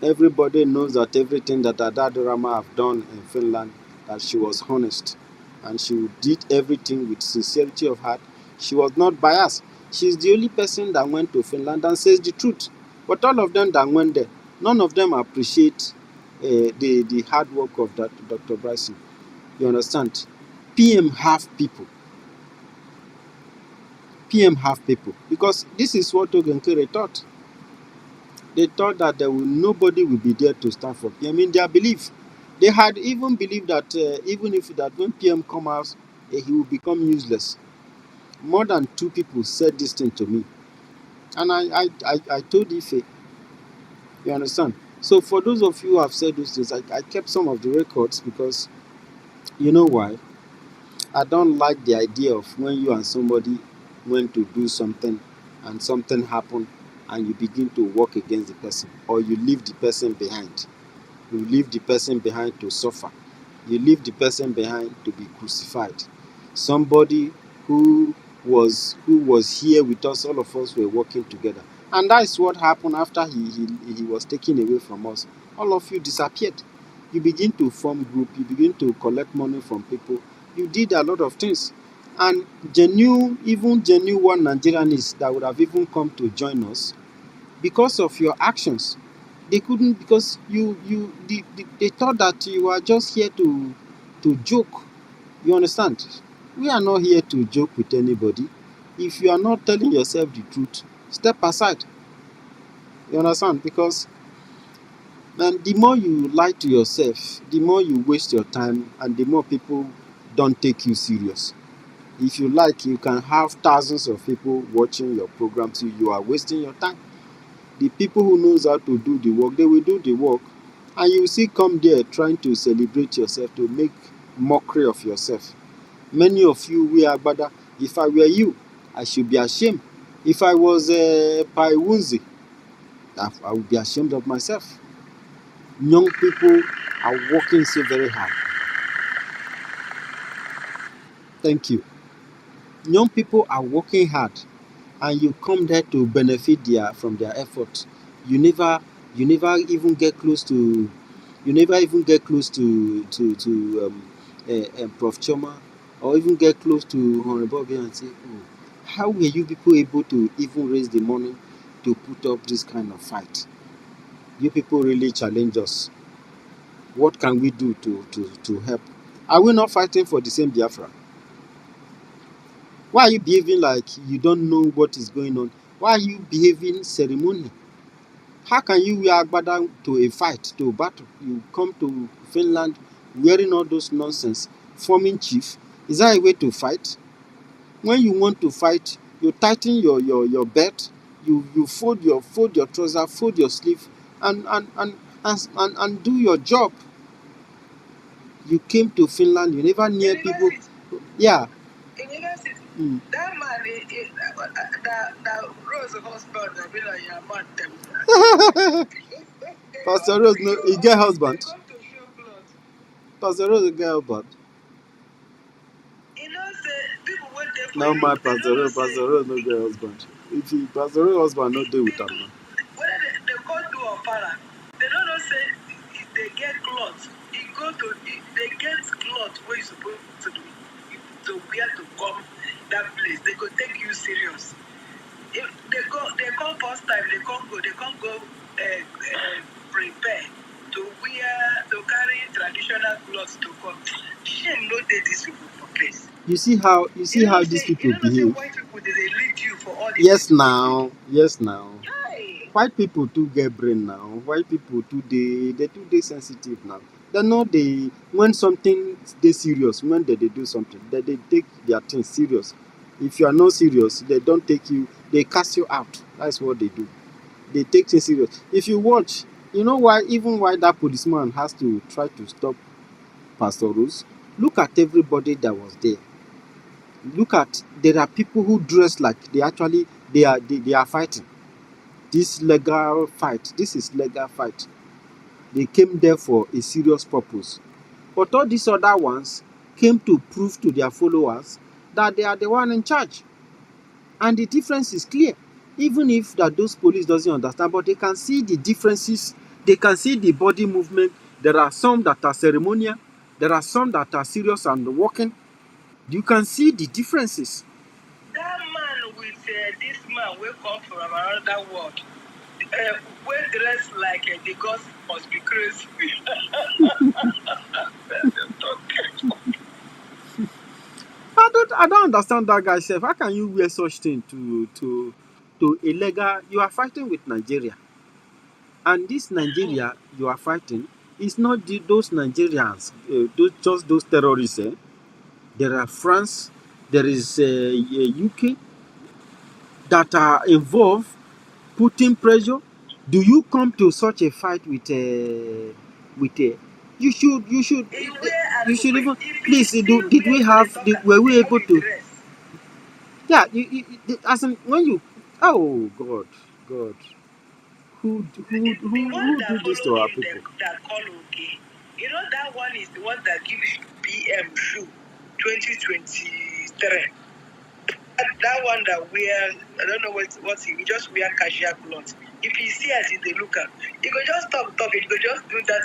Everybody knows that everything that Ada Diorama have done in Finland, that she was honest and she did everything with sincerity of heart. She was not biased. She's the only person that went to Finland and says the truth. But all of them that went there, none of them appreciate the hard work of that Dr. Bryson. You understand? PM have people. PM have people, because this is what Ogenkere thought. They thought that nobody will be there to stand for PM. In their belief, they had even believed that even if that when PM come out, he will become useless. More than 2 people said this thing to me, and I told Ife, you understand. So for those of you who have said those things, I kept some of the records, because you know why? I don't like the idea of when you and somebody went to do something and something happened and you begin to work against the person, or you leave the person behind. You leave the person behind to suffer. You leave the person behind to be crucified. Somebody who was here with us, all of us were working together. And that is what happened after he was taken away from us. All of you disappeared. You begin to form group, you begin to collect money from people. You did a lot of things. And even genuine Nigerians that would have even come to join us, because of your actions, they couldn't, because they thought that you were just here to joke. You understand? We are not here to joke with anybody. If you are not telling yourself the truth, step aside. You understand? Because man, the more you lie to yourself, the more you waste your time, and the more people don't take you serious. If you like, you can have thousands of people watching your program, so you are wasting your time. The people who knows how to do the work, they will do the work, and you will still come there trying to celebrate yourself, to make mockery of yourself. Many of you, we are Agbada. If I were you, I should be ashamed. If I was Pai Wunzi, I would be ashamed of myself. Young people are working so very hard. Thank you. Young people are working hard, and you come there to benefit from their effort. You never even get close to Prof Choma, or even get close to Honorable Obi and say, oh, how were you people able to even raise the money to put up this kind of fight? You people really challenge us. What can we do to help? Are we not fighting for the same Biafra? Why are you behaving like you don't know what is going on? Why are you behaving ceremonially? How can you wear agbada to a fight, to a battle? You come to Finland wearing all those nonsense, forming chief. Is that a way to fight? When you want to fight, you tighten your belt, you fold your trouser, fold your sleeve, and do your job. You came to Finland, you never near people. Yeah. Mm. That man, that Rose husband, I be like, yeah, man, them. Pastor Rose, no, he get husband. Pastor Rose, he get husband. You know, say people wait there for Now you. my Pastor Rose no get husband. If he Pastor Rose husband no deal with him now. Whether they go to or para, they don't know say if they get clothes, they get clothes where you supposed to do to wear to come that place. They go take you serious. If they come first time, they can't go prepare to carry traditional clothes to come. Shame no dey this people for place. You see how these people behave. White people they lead you for all this. Yes now. Hi. White people too get brain now. White people too they too dey sensitive now. They know when something they serious, when they do something, they take their things serious. If you are not serious, they don't take you, they cast you out. That's what they do. They take things serious. If you watch, you know why that policeman has to try to stop Pastor Rose? Look at everybody that was there. There are people who dress like they are fighting. This is legal fight. They came there for a serious purpose. But all these other ones came to prove to their followers that they are the one in charge. And the difference is clear. Even if those police doesn't understand, but they can see the differences. They can see the body movement. There are some that are ceremonial. There are some that are serious and working. You can see the differences. That man with this man will come from another world. Wear dress like the gospel must be crazy. I don't understand that guy self. How can you wear such thing to illegal? You are fighting with Nigeria, and this Nigeria you are fighting is not those Nigerians, just those terrorists. Eh? There are France, there is UK that are involved, putting pressure. Do you come to such a fight with a? You should even please did we have were we able to? Yeah, as in when you, oh God, who do this to our people? That call okay. You know that one is the one that gives BM shoe 2023. That one that wear, I don't know what he just wear casual clothes. If he see as he look at, he go just talk, he go just do that.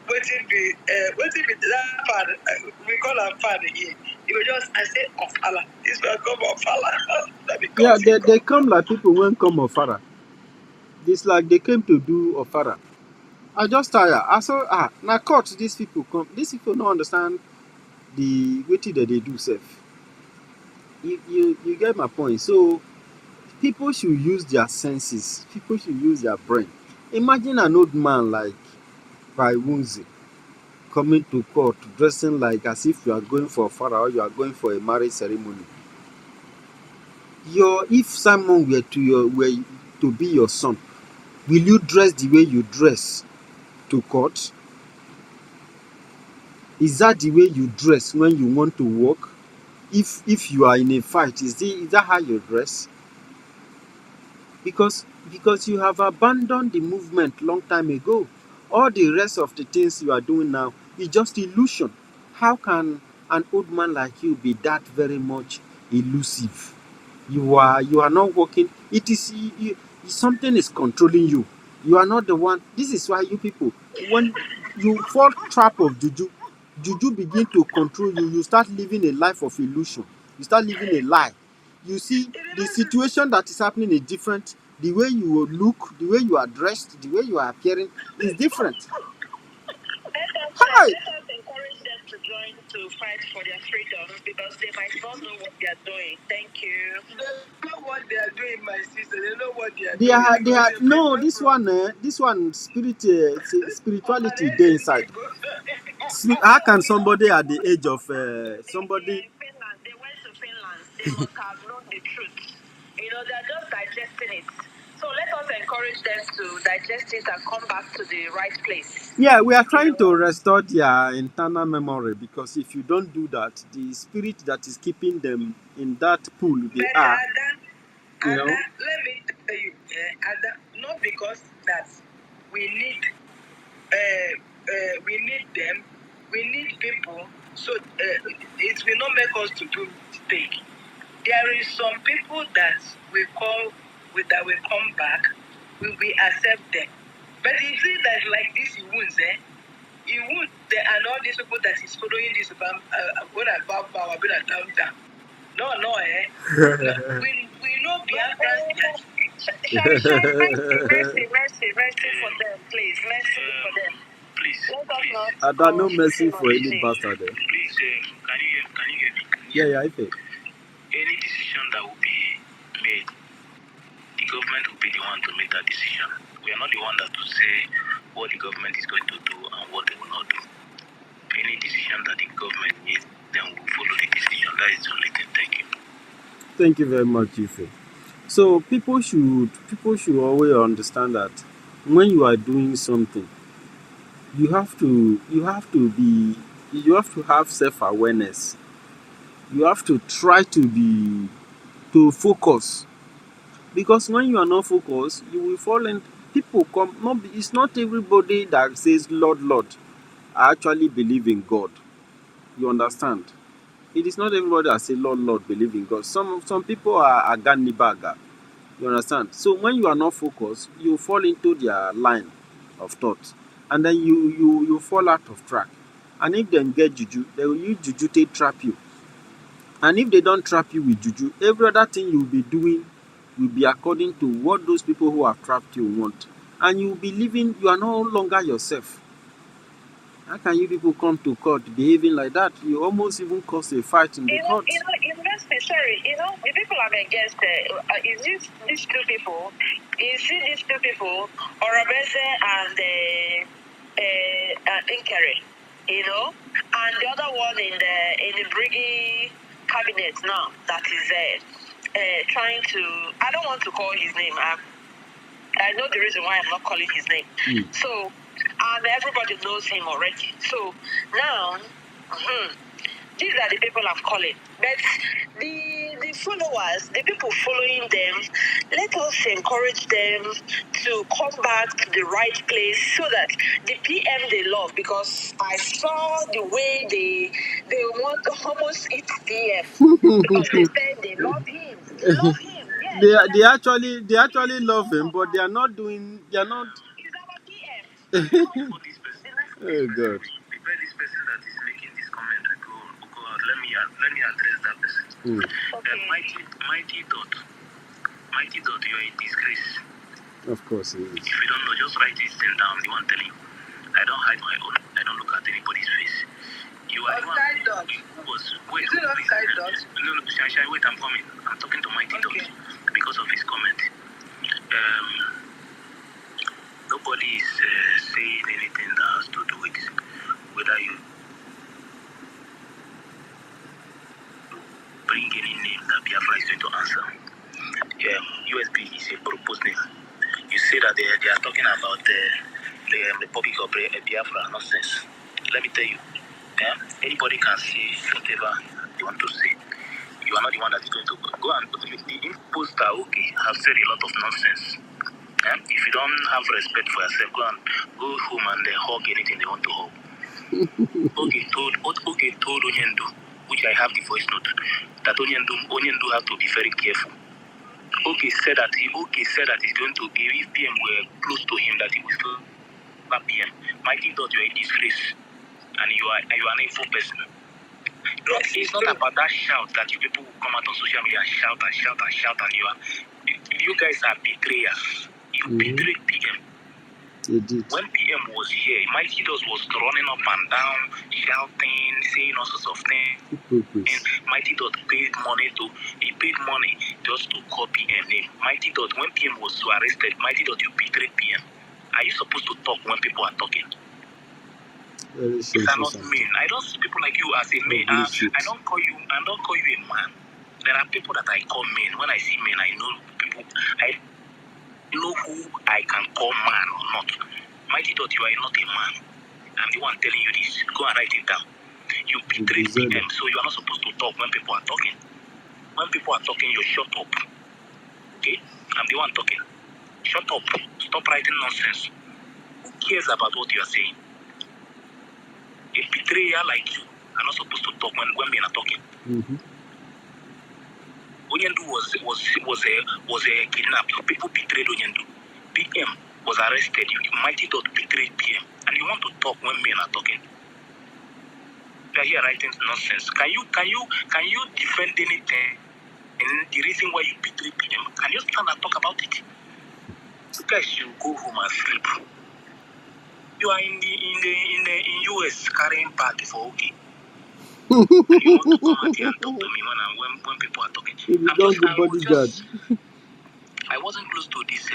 Waiting be that part. We call him father here. He go just I say of Allah. This will come of Allah. Yeah, they come like people won't come Ofara. It's like they came to do Ofara. I just tired. I saw now court these people come. These people don't understand the waiting that they do safe. You get my point. So people should use their senses. People should use their brain. Imagine an old man like Wunzi coming to court dressing like as if you are going for a father or you are going for a marriage ceremony. If Simon were to be your son, will you dress the way you dress to court? Is that the way you dress when you want to walk? If you are in a fight, is that how you dress? Because you have abandoned the movement long time ago. All the rest of the things you are doing now is just illusion. How can an old man like you be that very much elusive? You are not working. It is something is controlling you. You are not the one. This is why you people, when you fall trap of juju begin to control you. You start living a life of illusion. You start living a lie. You see, the situation that is happening is different. The way you look, the way you are dressed, the way you are appearing is different. Hi. Let us encourage them to join to fight for their freedom because they might not know what they are doing. Thank you. They know what they are doing, my sister. They know what they are doing. They are no this one spirituality dey inside. How can somebody at the age of somebody? Finland, they went to Finland. They must have known the truth. They're just digesting it. So let us encourage them to digest it and come back to the right place. Yeah, we are trying to restore their internal memory because if you don't do that, the spirit that is keeping them in that pool they are. Let me tell you, not because that we need them, we need people, so it will not make us to do mistake. There is some people that we call that will come back, we will accept them. But you see that like this, he won't. And all these people that is following this going about power, going down. No, we know Biafran. Mercy for them, please. Mercy for them. Please. I don't know mercy for any bastard. Please, can you hear me? Yeah, I think. Any decision that will be made, the government will be the one to make that decision. We are not the one that will say what the government is going to do and what they will not do. Any decision that the government needs, then we'll follow the decision. That is the only thing. Thank you. Thank you very much, Ife. So people should always understand that when you are doing something, you have to have self-awareness. You have to try to focus, because when you are not focused, you will fall in. People come. It's not everybody that says Lord, Lord, I actually believe in God. You understand? It is not everybody that says Lord, Lord, believe in God. Some people are Ganibaga. You understand? So when you are not focused, you fall into their line of thought, and then you fall out of track. And if they get juju, they will use juju to trap you. And if they don't trap you with juju, every other thing you will be doing will be according to what those people who have trapped you want. And you will be living, you are no longer yourself. How can you people come to court behaving like that? You almost even caused a fight in the court. Sorry, the people I'm against, is these two people, you see these two people, Orabese and Inkere, and the other one in the Briggy cabinet now that is trying to, I don't want to call his name, I know the reason why I'm not calling his name. So, and everybody knows him already. So, now, these are the people I'm calling. But the followers, the people following them, let us encourage them to come back to the right place so that the PM they love, because I saw the way they want to almost eat PM because they said they love him. They love him. Yes, They actually love him, but they are not. He's our PM. Oh God. Prepare this person that is making this comment. Go out. Let me address that person. Okay. Mighty Dot, you are a disgrace. Of course he is. If you don't know, just write this thing down. The one telling you. I don't hide my own. I don't look at anybody's face. You are Sky Dot. Wait, is it not Sky Dot? No, Shai, wait, I'm coming. I'm talking to Mighty Dot because of his comment. Nobody is saying anything that has to do with whether you bring any name that Biafra is going to answer. USB is a proposed name. You say that they are talking about the Republic of Biafra. Nonsense. Let me tell you, anybody can say whatever they want to say. You are not the one that is going to go and the imposter. Okay, have said a lot of nonsense. If you don't have respect for yourself, go home and hug anything they want to hug. Oge told Onyendu, which I have the voice note, that Onyendu have to be very careful. Oge said that he's going to give, if PM were close to him, that he will still back PM. Mighty Dot, you are a disgrace, and you are an evil person. It's not about that shout that you people will come out on social media and shout, and you guys are betrayers. You betrayed PM. When PM was here, Mighty Dot was running up and down, shouting, saying all sorts of things. And Mighty Dot paid money just to call PM name. Mighty Dot, when PM was arrested, Mighty Dot, you betrayed PM. Are you supposed to talk when people are talking? These are not men. I don't see people like you as a man. I don't call you a man. There are people that I call men. When I see men, I know people. I know who I can call man or not. Mighty Dot, you are not a man. I'm the one telling you this. Go and write it down. You betrayed PM, so you are not supposed to talk when people are talking. When people are talking, you shut up. Okay? I'm the one talking. Shut up. Stop writing nonsense. Who cares about what you are saying? A betrayer like you are not supposed to talk when men are talking. Onyendu was kidnapped. People betrayed Onyendu. PM was arrested. Mighty Dot betrayed PM, and you want to talk when men are talking. You are here writing nonsense. Can you defend anything? And the reason why you betrayed PM? Can you stand and talk about it? You guys should go home and sleep. You are in US carrying party for okay. And you want to come out here and talk to me when people are talking. I wasn't close to this.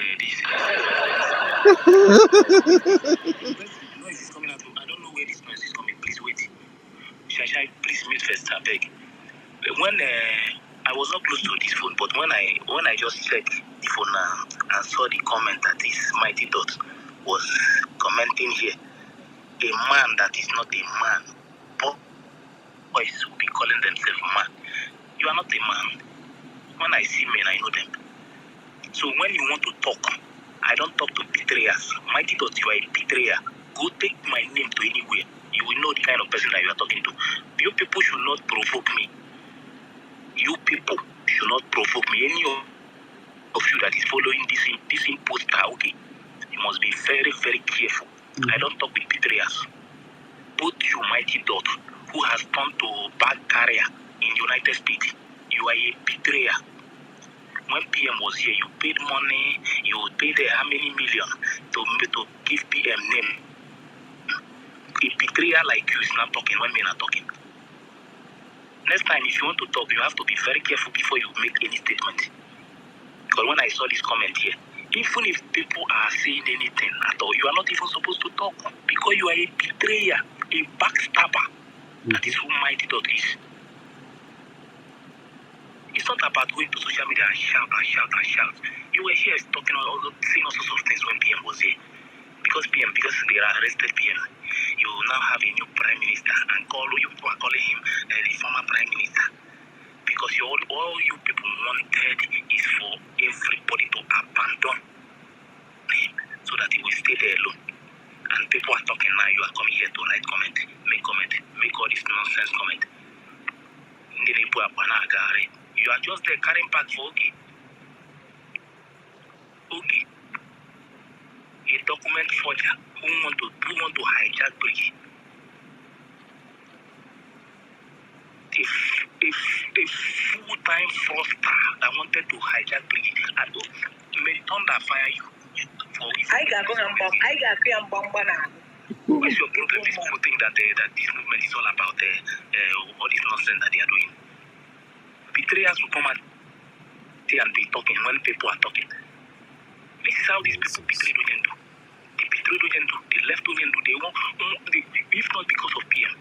Noise is coming out. I don't know where this noise is coming. Please wait. Shai, please mute first, I beg. When I was not close to this phone, but when I just checked the phone now and saw the comment that this Mighty Dot was commenting here, a man that is not a man, boys will be calling themselves man. You are not a man. When I see men, I know them. So when you want to talk, I don't talk to betrayers. Mighty Dot, you are a betrayer. Go take my name to anywhere. You will know the kind of person that you are talking to. You people should not provoke me. You people should not provoke me. Any of you that is following this imposter, okay, you must be very, very careful. I don't talk with betrayers. Both you, Mighty Dot, who has turned to bad carrier in the United States, you are a betrayer. When PM was here, you paid money, you paid how many million to give PM name. A betrayer like you is not talking when men are talking. Next time, if you want to talk, you have to be very careful before you make any statement. Because when I saw this comment here, even if people are saying anything at all, you are not even supposed to talk because you are a betrayer, a backstabber. That is who Mighty Dot is. It's not about going to social media and shout and shout and shout. You were here talking saying all sorts of things when PM was here. Because they arrested PM, you now have a new prime minister, and you people are calling him the former prime minister. Because all you people wanted is for everybody to abandon him so that he will stay there alone. And people are talking now, you are coming here to write comment, make all this nonsense comment. You are just there carrying back for okay. A document forger who want to hijack Bridge. A full-time fraudster that wanted to hijack Bridge. May thunder fire you. I got a bomb. What's your problem? These people think that this movement is all about all this nonsense that they are doing. Betrayers will come and be talking when people are talking. This is how these people betray Ojendo. They betrayed Ojendo. They left Ojendo. If not because of PM,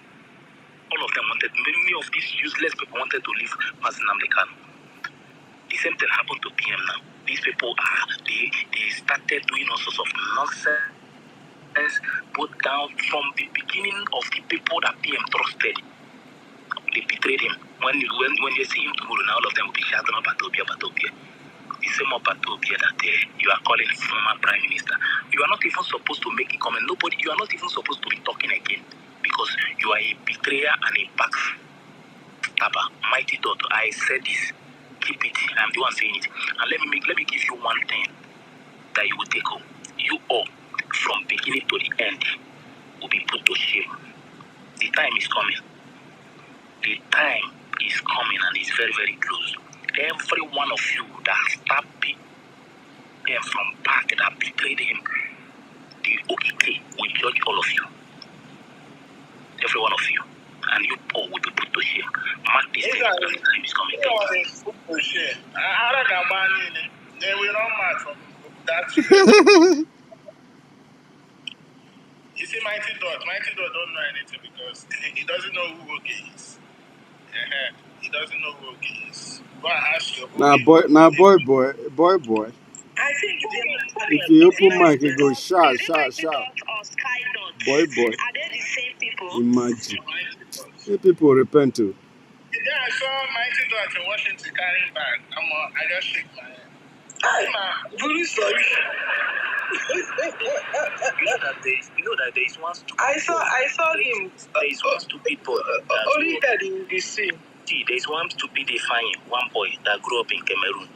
all of them wanted, many of these useless people wanted to leave Mazinam Lekano. The same thing happened to PM now. These people they started doing all sorts of nonsense, put down from the beginning of the people that PM trusted. They betrayed him. When they see him tomorrow, now all of them will be shouting about Batobia. The same Batobia that you are calling former prime minister. You are not even supposed to make a comment. You are not even supposed to be talking again because you are a betrayer and a backstabber. Mighty Dot, I said this. Keep it. I'm the one saying it. And let me give you one thing that you will take home. You all, from beginning to the end, will be put to shame. The time is coming. The time is coming and it's very, very close. Every one of you that stabbed him from back, that betrayed him, the OKK will judge all of you. Every one of you. And you all will be put to shame. Mark this day, the time is coming. They will not match from that. You see, Mighty Dot don't know anything because he doesn't know who OK is. He doesn't know who OK is. Go and ask your boy. I think if you open mic, you go shout. Boy. Are they the same people? Imagine. If people repent too. Yeah, I saw Mighty Dot in Washington carrying bag. I just shake my head. I'm very sorry. You know that there is one stupid I saw him. There is one stupid boy. Only that in the scene. See, there is one stupid one boy that grew up in Cameroon.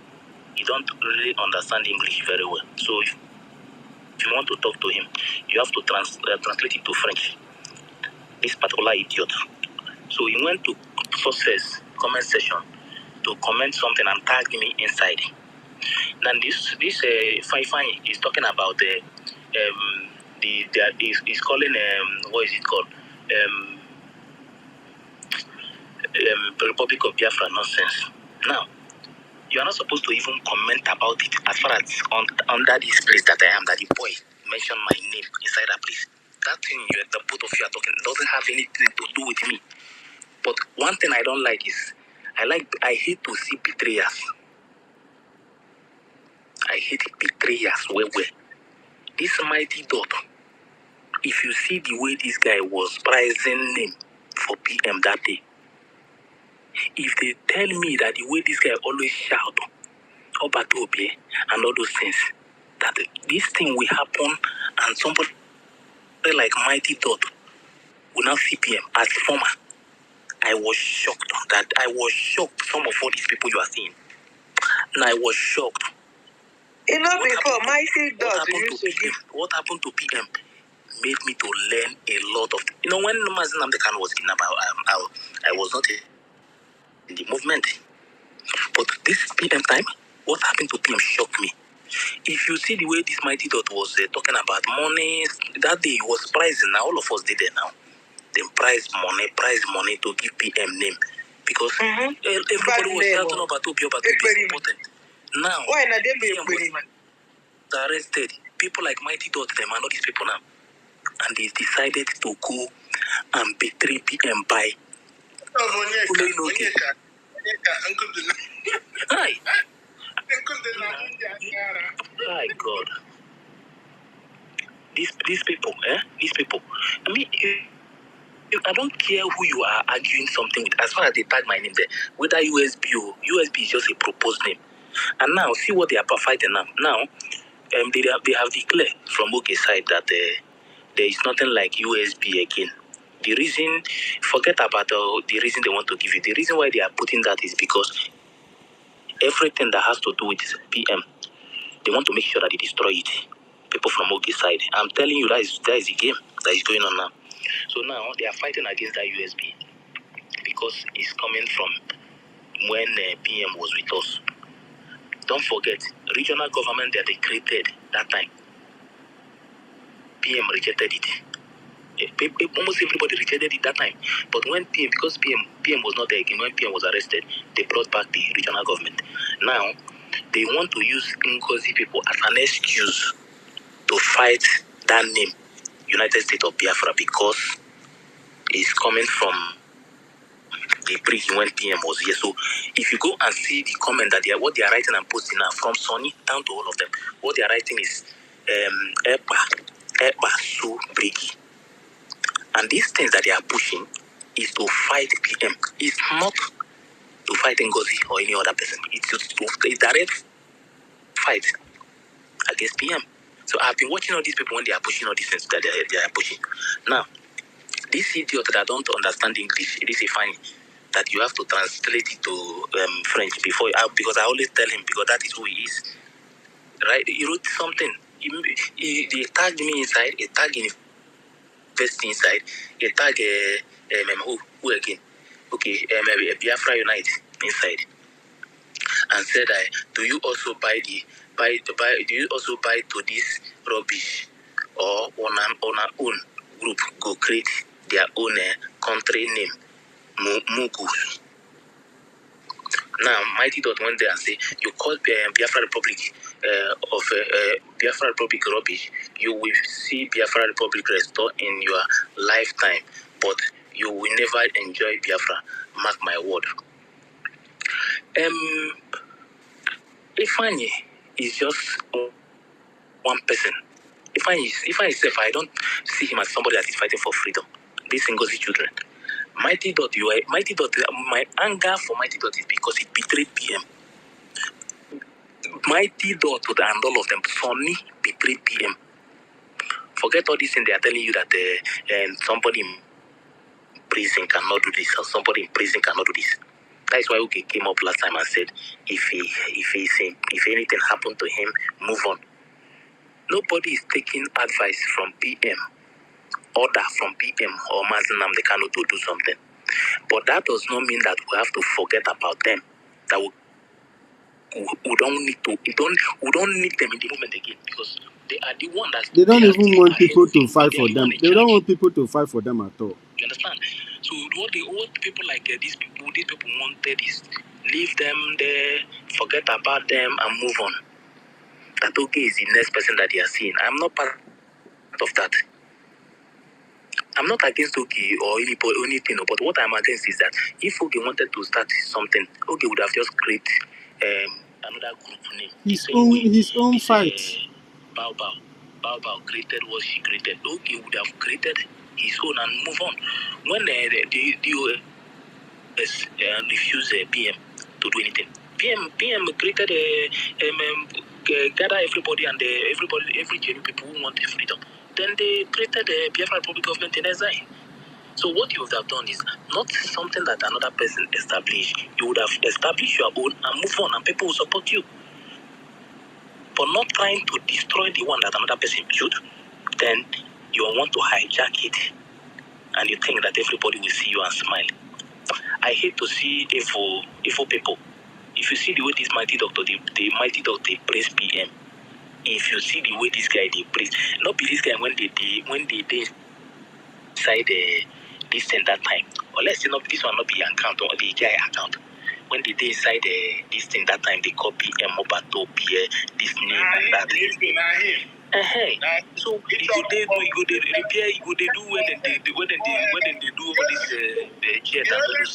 He don't really understand English very well. So if you want to talk to him, you have to translate it to French. This particular idiot. So he went to Success comment section to comment something and tagged me inside. Then this Fai is talking about he's calling what is it called? Republic of Biafran nonsense. Now, you are not supposed to even comment about it as far as under this place that I am, that the boy mentioned my name inside that place. That thing the both of you are talking doesn't have anything to do with me. But one thing I don't like is I hate to see betrayers. I hate betrayers where this Mighty Dot, if you see the way this guy was pricing him for PM that day, if they tell me that the way this guy always shout Obatobie and all those things, that this thing will happen and somebody like Mighty Dot will now see PM as former, I was shocked some of all these people you are seeing. And I was shocked. Before Mighty Dot what happened to PM made me to learn a lot of. When Mazin Amdekan was kidnapped, I was not in the movement. But this PM time, what happened to PM shocked me. If you see the way this mighty dot was talking about money, that day he was pricing. Now all of us did it now. Then price money to give PM name. Because everybody was shouting about Obi is important. Now, PM was arrested. People like Mighty Dot, them are not these people now. And they decided to go and betray PM by Hi. My God. These people, These people. I mean, I don't care who you are arguing something with, as far as they tag my name there, whether USB or USB is just a proposed name. And now, see what they are fighting now. Now, they have declared from OK side that there is nothing like USB again. The reason, forget about the reason they want to give you. The reason why they are putting that is because everything that has to do with PM, they want to make sure that they destroy it. People from OK side. I'm telling you, that is the game that is going on now. So now they are fighting against that USB because it's coming from when PM was with us. Don't forget, regional government that they created that time, PM rejected it. Almost everybody rejected it that time. But when because PM was not there again, when PM was arrested, they brought back the regional government. Now, they want to use Ngozi people as an excuse to fight that name, United States of Biafra, because it's coming from the prison when PM was here. So if you go and see the comment that what they are writing and posting now, from Sonny down to all of them, what they are writing is Eba Su Brigi. And these things that they are pushing is to fight PM. It's not to fight Ngozi or any other person. It's a direct fight against PM. So I've been watching all these people when they are pushing all these things that they are pushing. Now, this idiot that don't understand English, it is a fine that you have to translate it to French before, because I always tell him, because that is who he is. Right? He wrote something. They tagged me inside, he tagged invest inside, he tagged who again? Okay, Biafra Unite inside. And said, do you also buy do you also buy to this rubbish, or on our own group go create their own country name, Mugus? Now, Mighty Dot went there and say, you call Biafra Republic Biafra Republic rubbish, you will see Biafra Republic restore in your lifetime, but you will never enjoy Biafra. Mark my word. Ifeanyi is just one person. Ifeanyi itself, I don't see him as somebody that is fighting for freedom. These Ngozi children. Mighty Dot, my anger for Mighty Dot is because it betrayed PM. Mighty Dot and all of them, Sonny betrayed PM. Forget all this thing they are telling you that somebody in prison cannot do this, or somebody in prison cannot do this. That is why Uke came up last time and said, if anything happened to him, move on. Nobody is taking advice from PM, order from PM or Mazi Nnamdi Kanu to do something. But that does not mean that we have to forget about them. That we don't need them in the movement again, because they are the one that They don't even want people to fight for them. They don't want people to fight for them at all. You understand? So what people like these people wanted is leave them there, forget about them, and move on. That okay is the next person that they are seeing. I'm not part of that. I'm not against Ogi or anything, but what I'm against is that if Ogi wanted to start something, Ogi would have just created another group name. His own fight. Bao created what she created. Ogi would have created his own and move on. When the US refused PM to do anything, PM created gather everybody and every genuine people who want freedom. Then they created the Biafran Republic government in exile. So what you would have done is not something that another person established. You would have established your own and move on, and people will support you. But not trying to destroy the one that another person built. Then you want to hijack it, and you think that everybody will see you and smile. I hate to see evil people. If you see the way this mighty doctor, the mighty doctor praise PM, if you see the way this guy they breathe, not be this guy when they inside this thing that time, or let's say not this one not be account or the guy account. When they inside this thing that time, they copy Mobato this name and that. So you go they do, you go they repair, you go they do when they do all this the chair that you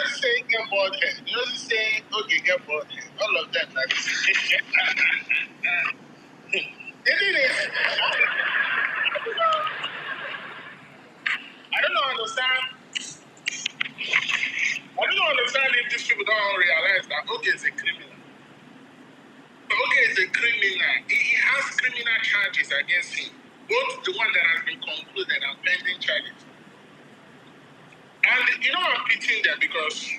say get bored head. You also say okay get bored head. All of them like the thing is, I don't understand if these people don't realize that Oge is a criminal. Oge is a criminal. He has criminal charges against him. Both the one that has been concluded and pending charges. And you know I'm pitying them because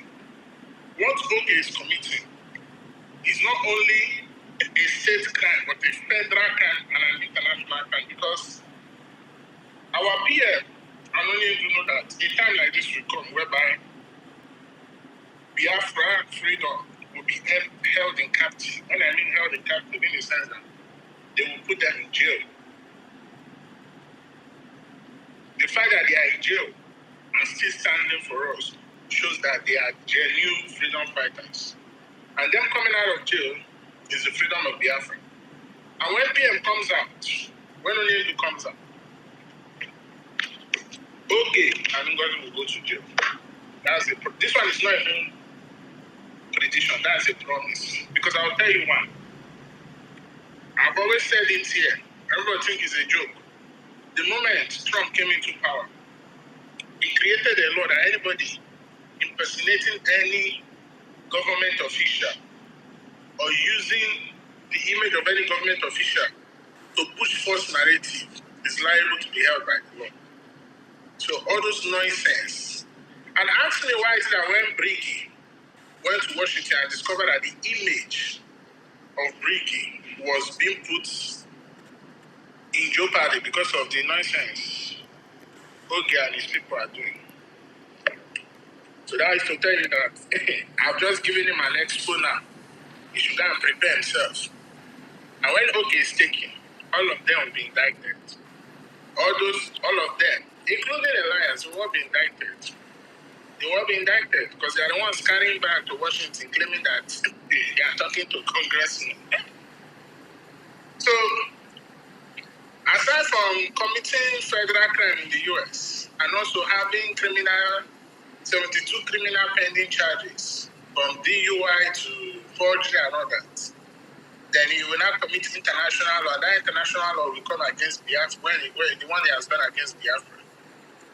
what Oge is committing is not only a state crime, but a federal crime and an international crime because our PM and only do know that a time like this will come whereby Biafran freedom will be held in captivity. When I mean held in captivity, in the sense that they will put them in jail. The fact that they are in jail and still standing for us shows that they are genuine freedom fighters. And them coming out of jail is the freedom of Biafra. And when PM comes out, when Onyendu comes out, okay, and Ngozi will go to jail. That's it. This one is not even prediction, that's a promise. Because I'll tell you one. I've always said it here. Everybody think it's a joke. The moment Trump came into power, he created a law that anybody impersonating any government official or using the image of any government official to push false narrative is liable to be held by the law. So all those nonsense. And ask me why is it that when Briggy went to Washington and discovered that the image of Briggy was being put in jeopardy because of the nonsense Oge and his people are doing. So that is to tell you that I've just given him an expo now. He should go and prepare himself. And when Oge is taken, all of them will be indicted. All of them, including Alliance, will all be indicted. They will be indicted because they are the ones carrying back to Washington claiming that they are talking to congressmen. So, aside from committing federal crime in the U.S. and also having 72 criminal pending charges from DUI to forgery and all that, then he will not commit international law. That international law will come against Biafra when the one he has done against Biafra.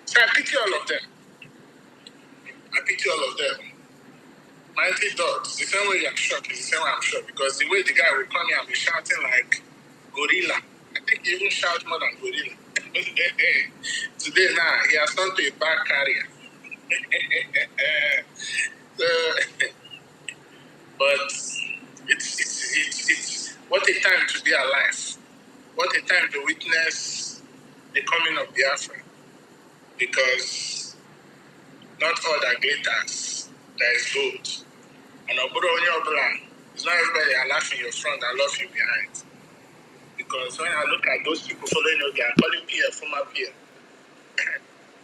So I pity all of them. Mighty dogs. The same way I'm shocked is the same way I'm shocked because the way the guy will come here and be shouting like gorilla. I think he even shouts more than gorilla. Today now he has turned to a bag carrier. But it's what a time to be alive. What a time to witness the coming of Biafra. Because not all that glitters, there is gold. And it's not everybody that laughs in your front that loves you behind. Because when I look at those people following Oge, I'm calling peer, former peer.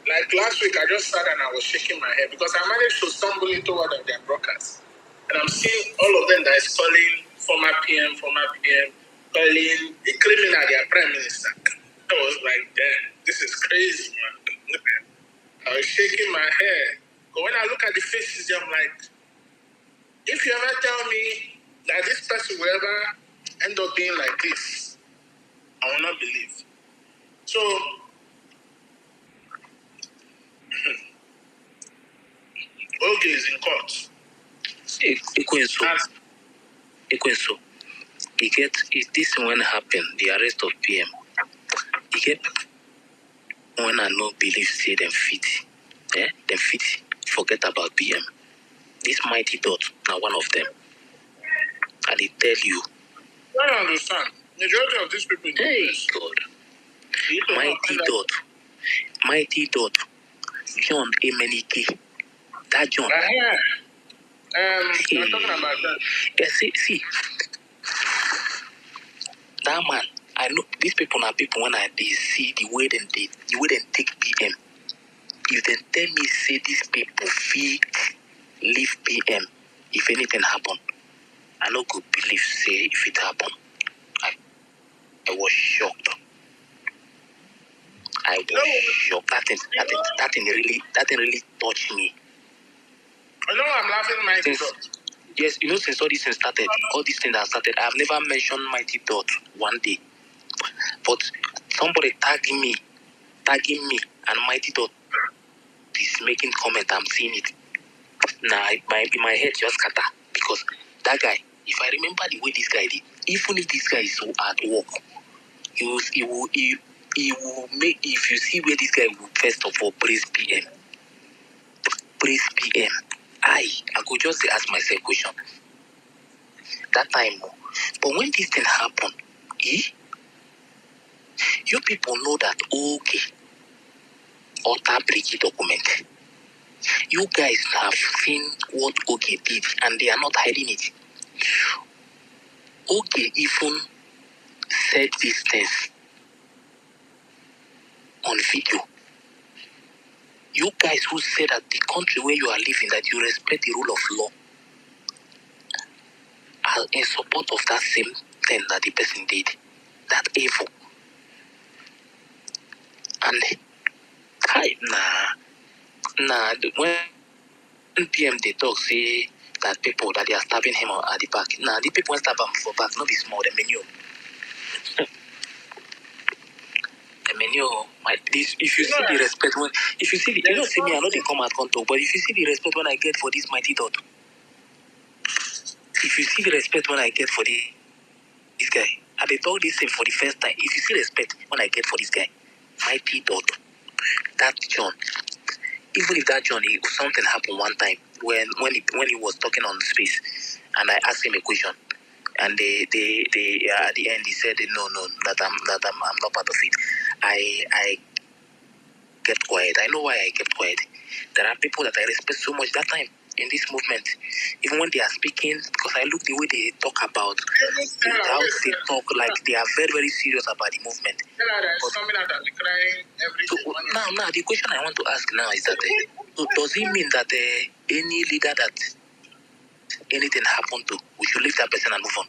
Like last week, I just sat and I was shaking my head because I managed to stumble into one of their broadcasts. And I'm seeing all of them that is calling former PM, calling a criminal their prime minister. I was like, damn, this is crazy, man. I was shaking my head. But when I look at the faces, I'm like, if you ever tell me that this person will ever end up being like this, I will not believe. So, Oge is in court. Ekwenso. If this when happened, the arrest of PM, you get when I no believe say them fit. Them fit forget about PM. This mighty dot now one of them. And they tell you. I don't understand. Majority of these people. Hey God. Mighty dot. John Emenike. That John. You're talking about that. Yeah, see. that man, I know these people are people when they see the way they take PM. If they tell me say these people fit leave PM, if anything happen, I no could believe say if it happen. I was shocked. I was shocked. That thing really touched me. I know I'm laughing my Yes, since all these things started, I've never mentioned Mighty Dot one day. But somebody tagging me, and Mighty Dot is making comment. I'm seeing it. Now, my head just scatter because that guy. If I remember the way this guy did, even if this guy is so hard work, he will make. If you see where this guy will first of all praise PM, I could just ask myself question. That time, but when this thing happened, you people know that okay, Otta Bricky document. You guys have seen what Oge did, and they are not hiding it. Oge even said these things on video. You guys who say that the country where you are living, that you respect the rule of law, are in support of that same thing that the person did, that evil. And when PM they talk say that people that they are stabbing him at the back. The people stab him for back, not be small. The menu. If you see the respect when, if you see the, see me, I know they come at contact, but if you see the respect when I get for this Mighty Dot, if you see the respect when I get for this guy, and they told this thing for the first time, if you see respect when I get for this guy, Mighty Dot, that John, even if that John, something happened one time when he was talking on space, and I asked him a question, and they at the end he said no, that I'm not part of it. I kept quiet. I know why I kept quiet. There are people that I respect so much that time in this movement, even when they are speaking, because I look the way they talk about how they talk, like they are very, very serious about the movement. Now, the question I want to ask now is that does it mean that any leader that anything happened to, we should leave that person and move on?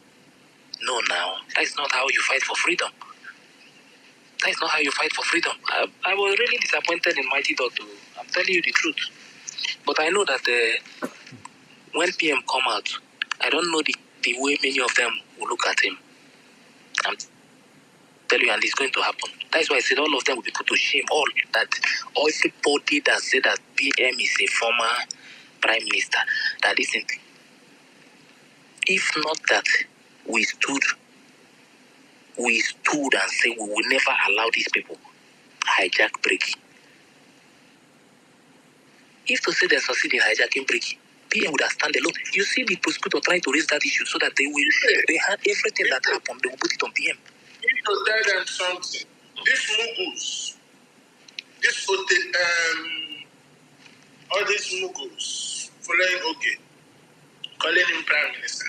No, now that's not how you fight for freedom. That's not how you fight for freedom. I was really disappointed in Mighty Dot. I'm telling you the truth. But I know that when PM come out, I don't know the way many of them will look at him. I'm telling you, and it's going to happen. That's why I said all of them will be put to shame. Everybody that said that PM is a former prime minister, that isn't. If not that we stood and said we will never allow these people hijack Bricky. If to say they succeed in hijacking Bricky, PM would have stand alone. You see the prosecutor trying to raise that issue so that they had everything that happened, they will put it on PM. You need to tell them something. These mugus, all these mugus following Oge, calling him prime minister.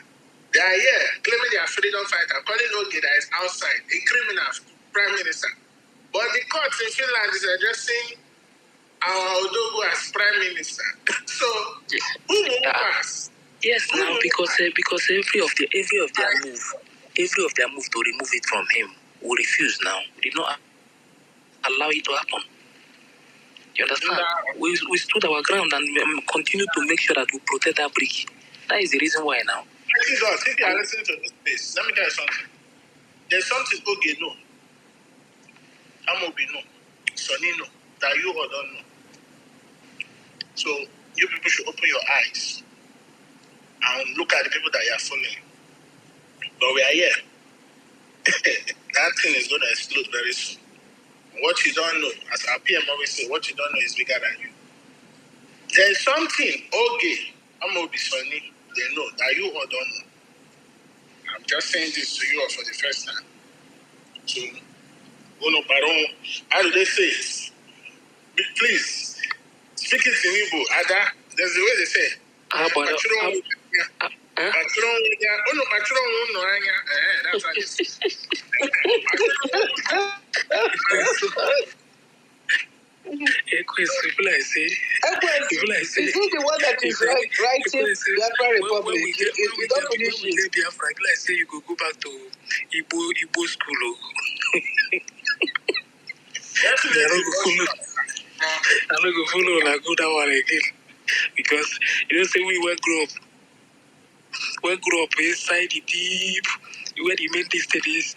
They are here claiming they are freedom fighter, calling Oge that is outside, a criminal prime minister. But the courts in Finland is addressing our Odogo as prime minister. So who will pass? Yes, now because every of their move to remove it from him, we refuse now. We did not allow it to happen. You understand? We stood our ground and continue to make sure that we protect that brick. That is the reason why now. If you are listening to this place, let me tell you something. There's something Oge know. Amobi know. Sonny know. That you all don't know. So you people should open your eyes and look at the people that you are following. But we are here. That thing is going to explode very soon. What you don't know, as our PM always say, what you don't know is bigger than you. There's something Oge, Amobi, Sonny, they know that you all don't know. I'm just saying this to you all for the first time. So, Ono Baron, how do they say it? Please, speak it in Igbo. Ada, there's the way they say. People I say, Is he the one that is writing Biafran Republic? You don't finish it. Biafran, people I say you go back to Igbo school. I don't go follow and go that one again. Because you don't say we were grow up inside the deep where the main distance is.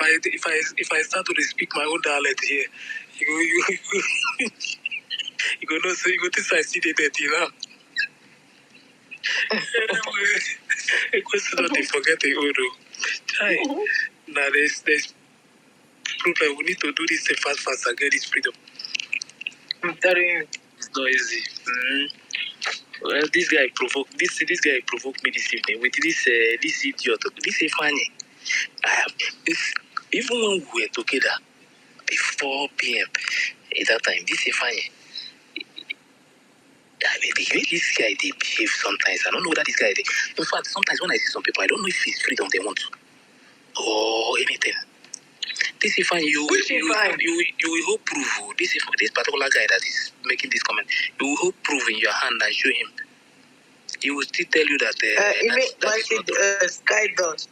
If I start to speak my own dialect here, you go not say you go to I see the dead, you know. A question not to forget the old. Now there's problem. We need to do this fast and get this freedom. I'm telling you. It's not easy. Well, this guy provoked me this evening with this idiot. This is funny. Even when we were together before PM at that time, this is funny. I mean, the way this guy they behave sometimes, I don't know whether this guy in fact, sometimes when I see some people, I don't know if it's freedom they want or anything. This is fine. You will hold proof. This particular guy that is making this comment. You will hold proof in your hand and show him. He will still tell you that. You mean Mighty Sky Dot?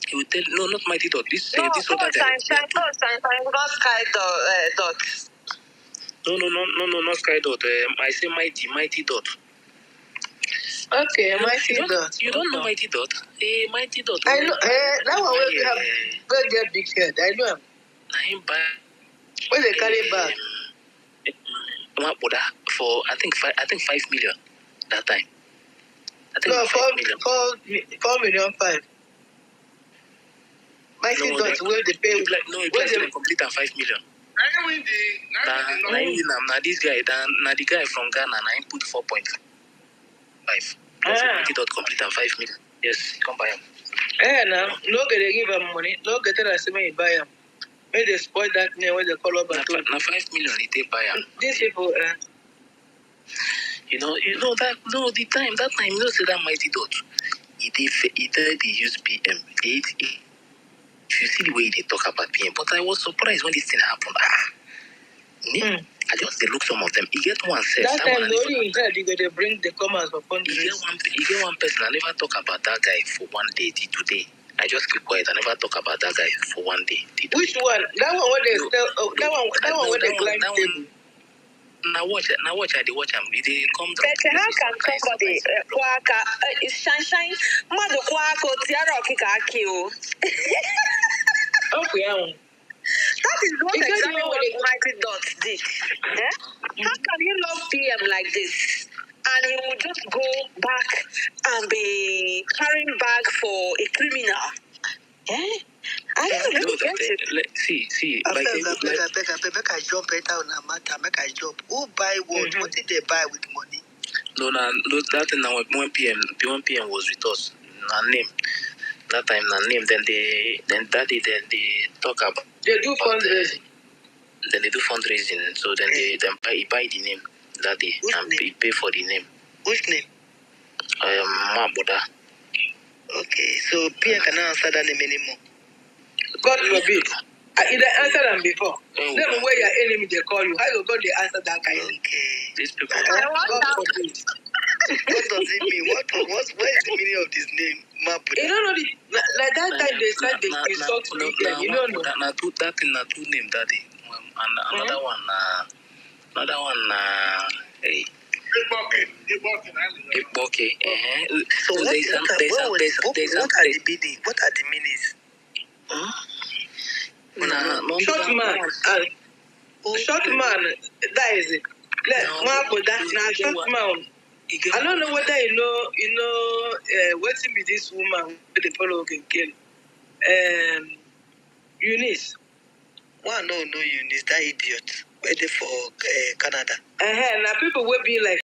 He will tell no, not Mighty Dot. This other guy. Not Sky Dot. No, not Sky Dot. I say Mighty Dot. Okay, Mighty Dot. You don't know Mighty Dot? Mighty Dot. I know. That one will have very get big head. I know him. I'm bad. When they carry back. For I think 5 million that time. I think no, 5 million. 4 million 5. Mighty Dot will they pay? No, it complete and 5 million. Now this guy, now the guy from Ghana, now he put 4.5. Mighty Dot complete and 5 million. Yes, come buy him. Now no get they give him money. No get they say me buy him. May they spoil that name when they call up and now 5 million they buy him. These people. You know that the time you know say that Mighty Dot. They use PM. If you see the way they talk about PM, but I was surprised when this thing happened. I just look some of them. You get one set. That time only they bring the commas for fun. You get one person. I never talk about that guy for one day till today. I just keep quiet. I never talk about that guy for one day. Which one? That one when they that one when they climb table. Now watch. I dey watch him. They come. But how can somebody kwaka shine mother kwaka tiara kika kill? Okay. That is not exactly what the Mighty Dot did. How can you love PM like this? And he will just go back and be carrying bag for a criminal? I don't really get it. See. I beg, I jump it down a matter, make I jump. Who buy what? What did they buy with money? No, that thing now 1 PM was with us. Our name. That time name. Then they talk about. They do fundraising. Then they do fundraising. So then they buy the name that day. Which and name? Pay for the name. Which name? Maboda. Okay, so Pierre cannot answer that name anymore. God forbid. You answer them before. Then where your enemy they call you, how you go they answer that kind? Okay. These people. God forbid. What does it mean? What is the meaning of this name? Mabuda. You don't know like that time they said they insult me. You don't know. That thing two name that day. And another one. Hey. Okay. So what are the meaning? What are the meanings? Short man, that is it. Short man. I don't know whether you know what's be this woman with the fellow can kill. Eunice. One no Eunice, that idiot. Waiting for Canada. Now people will be like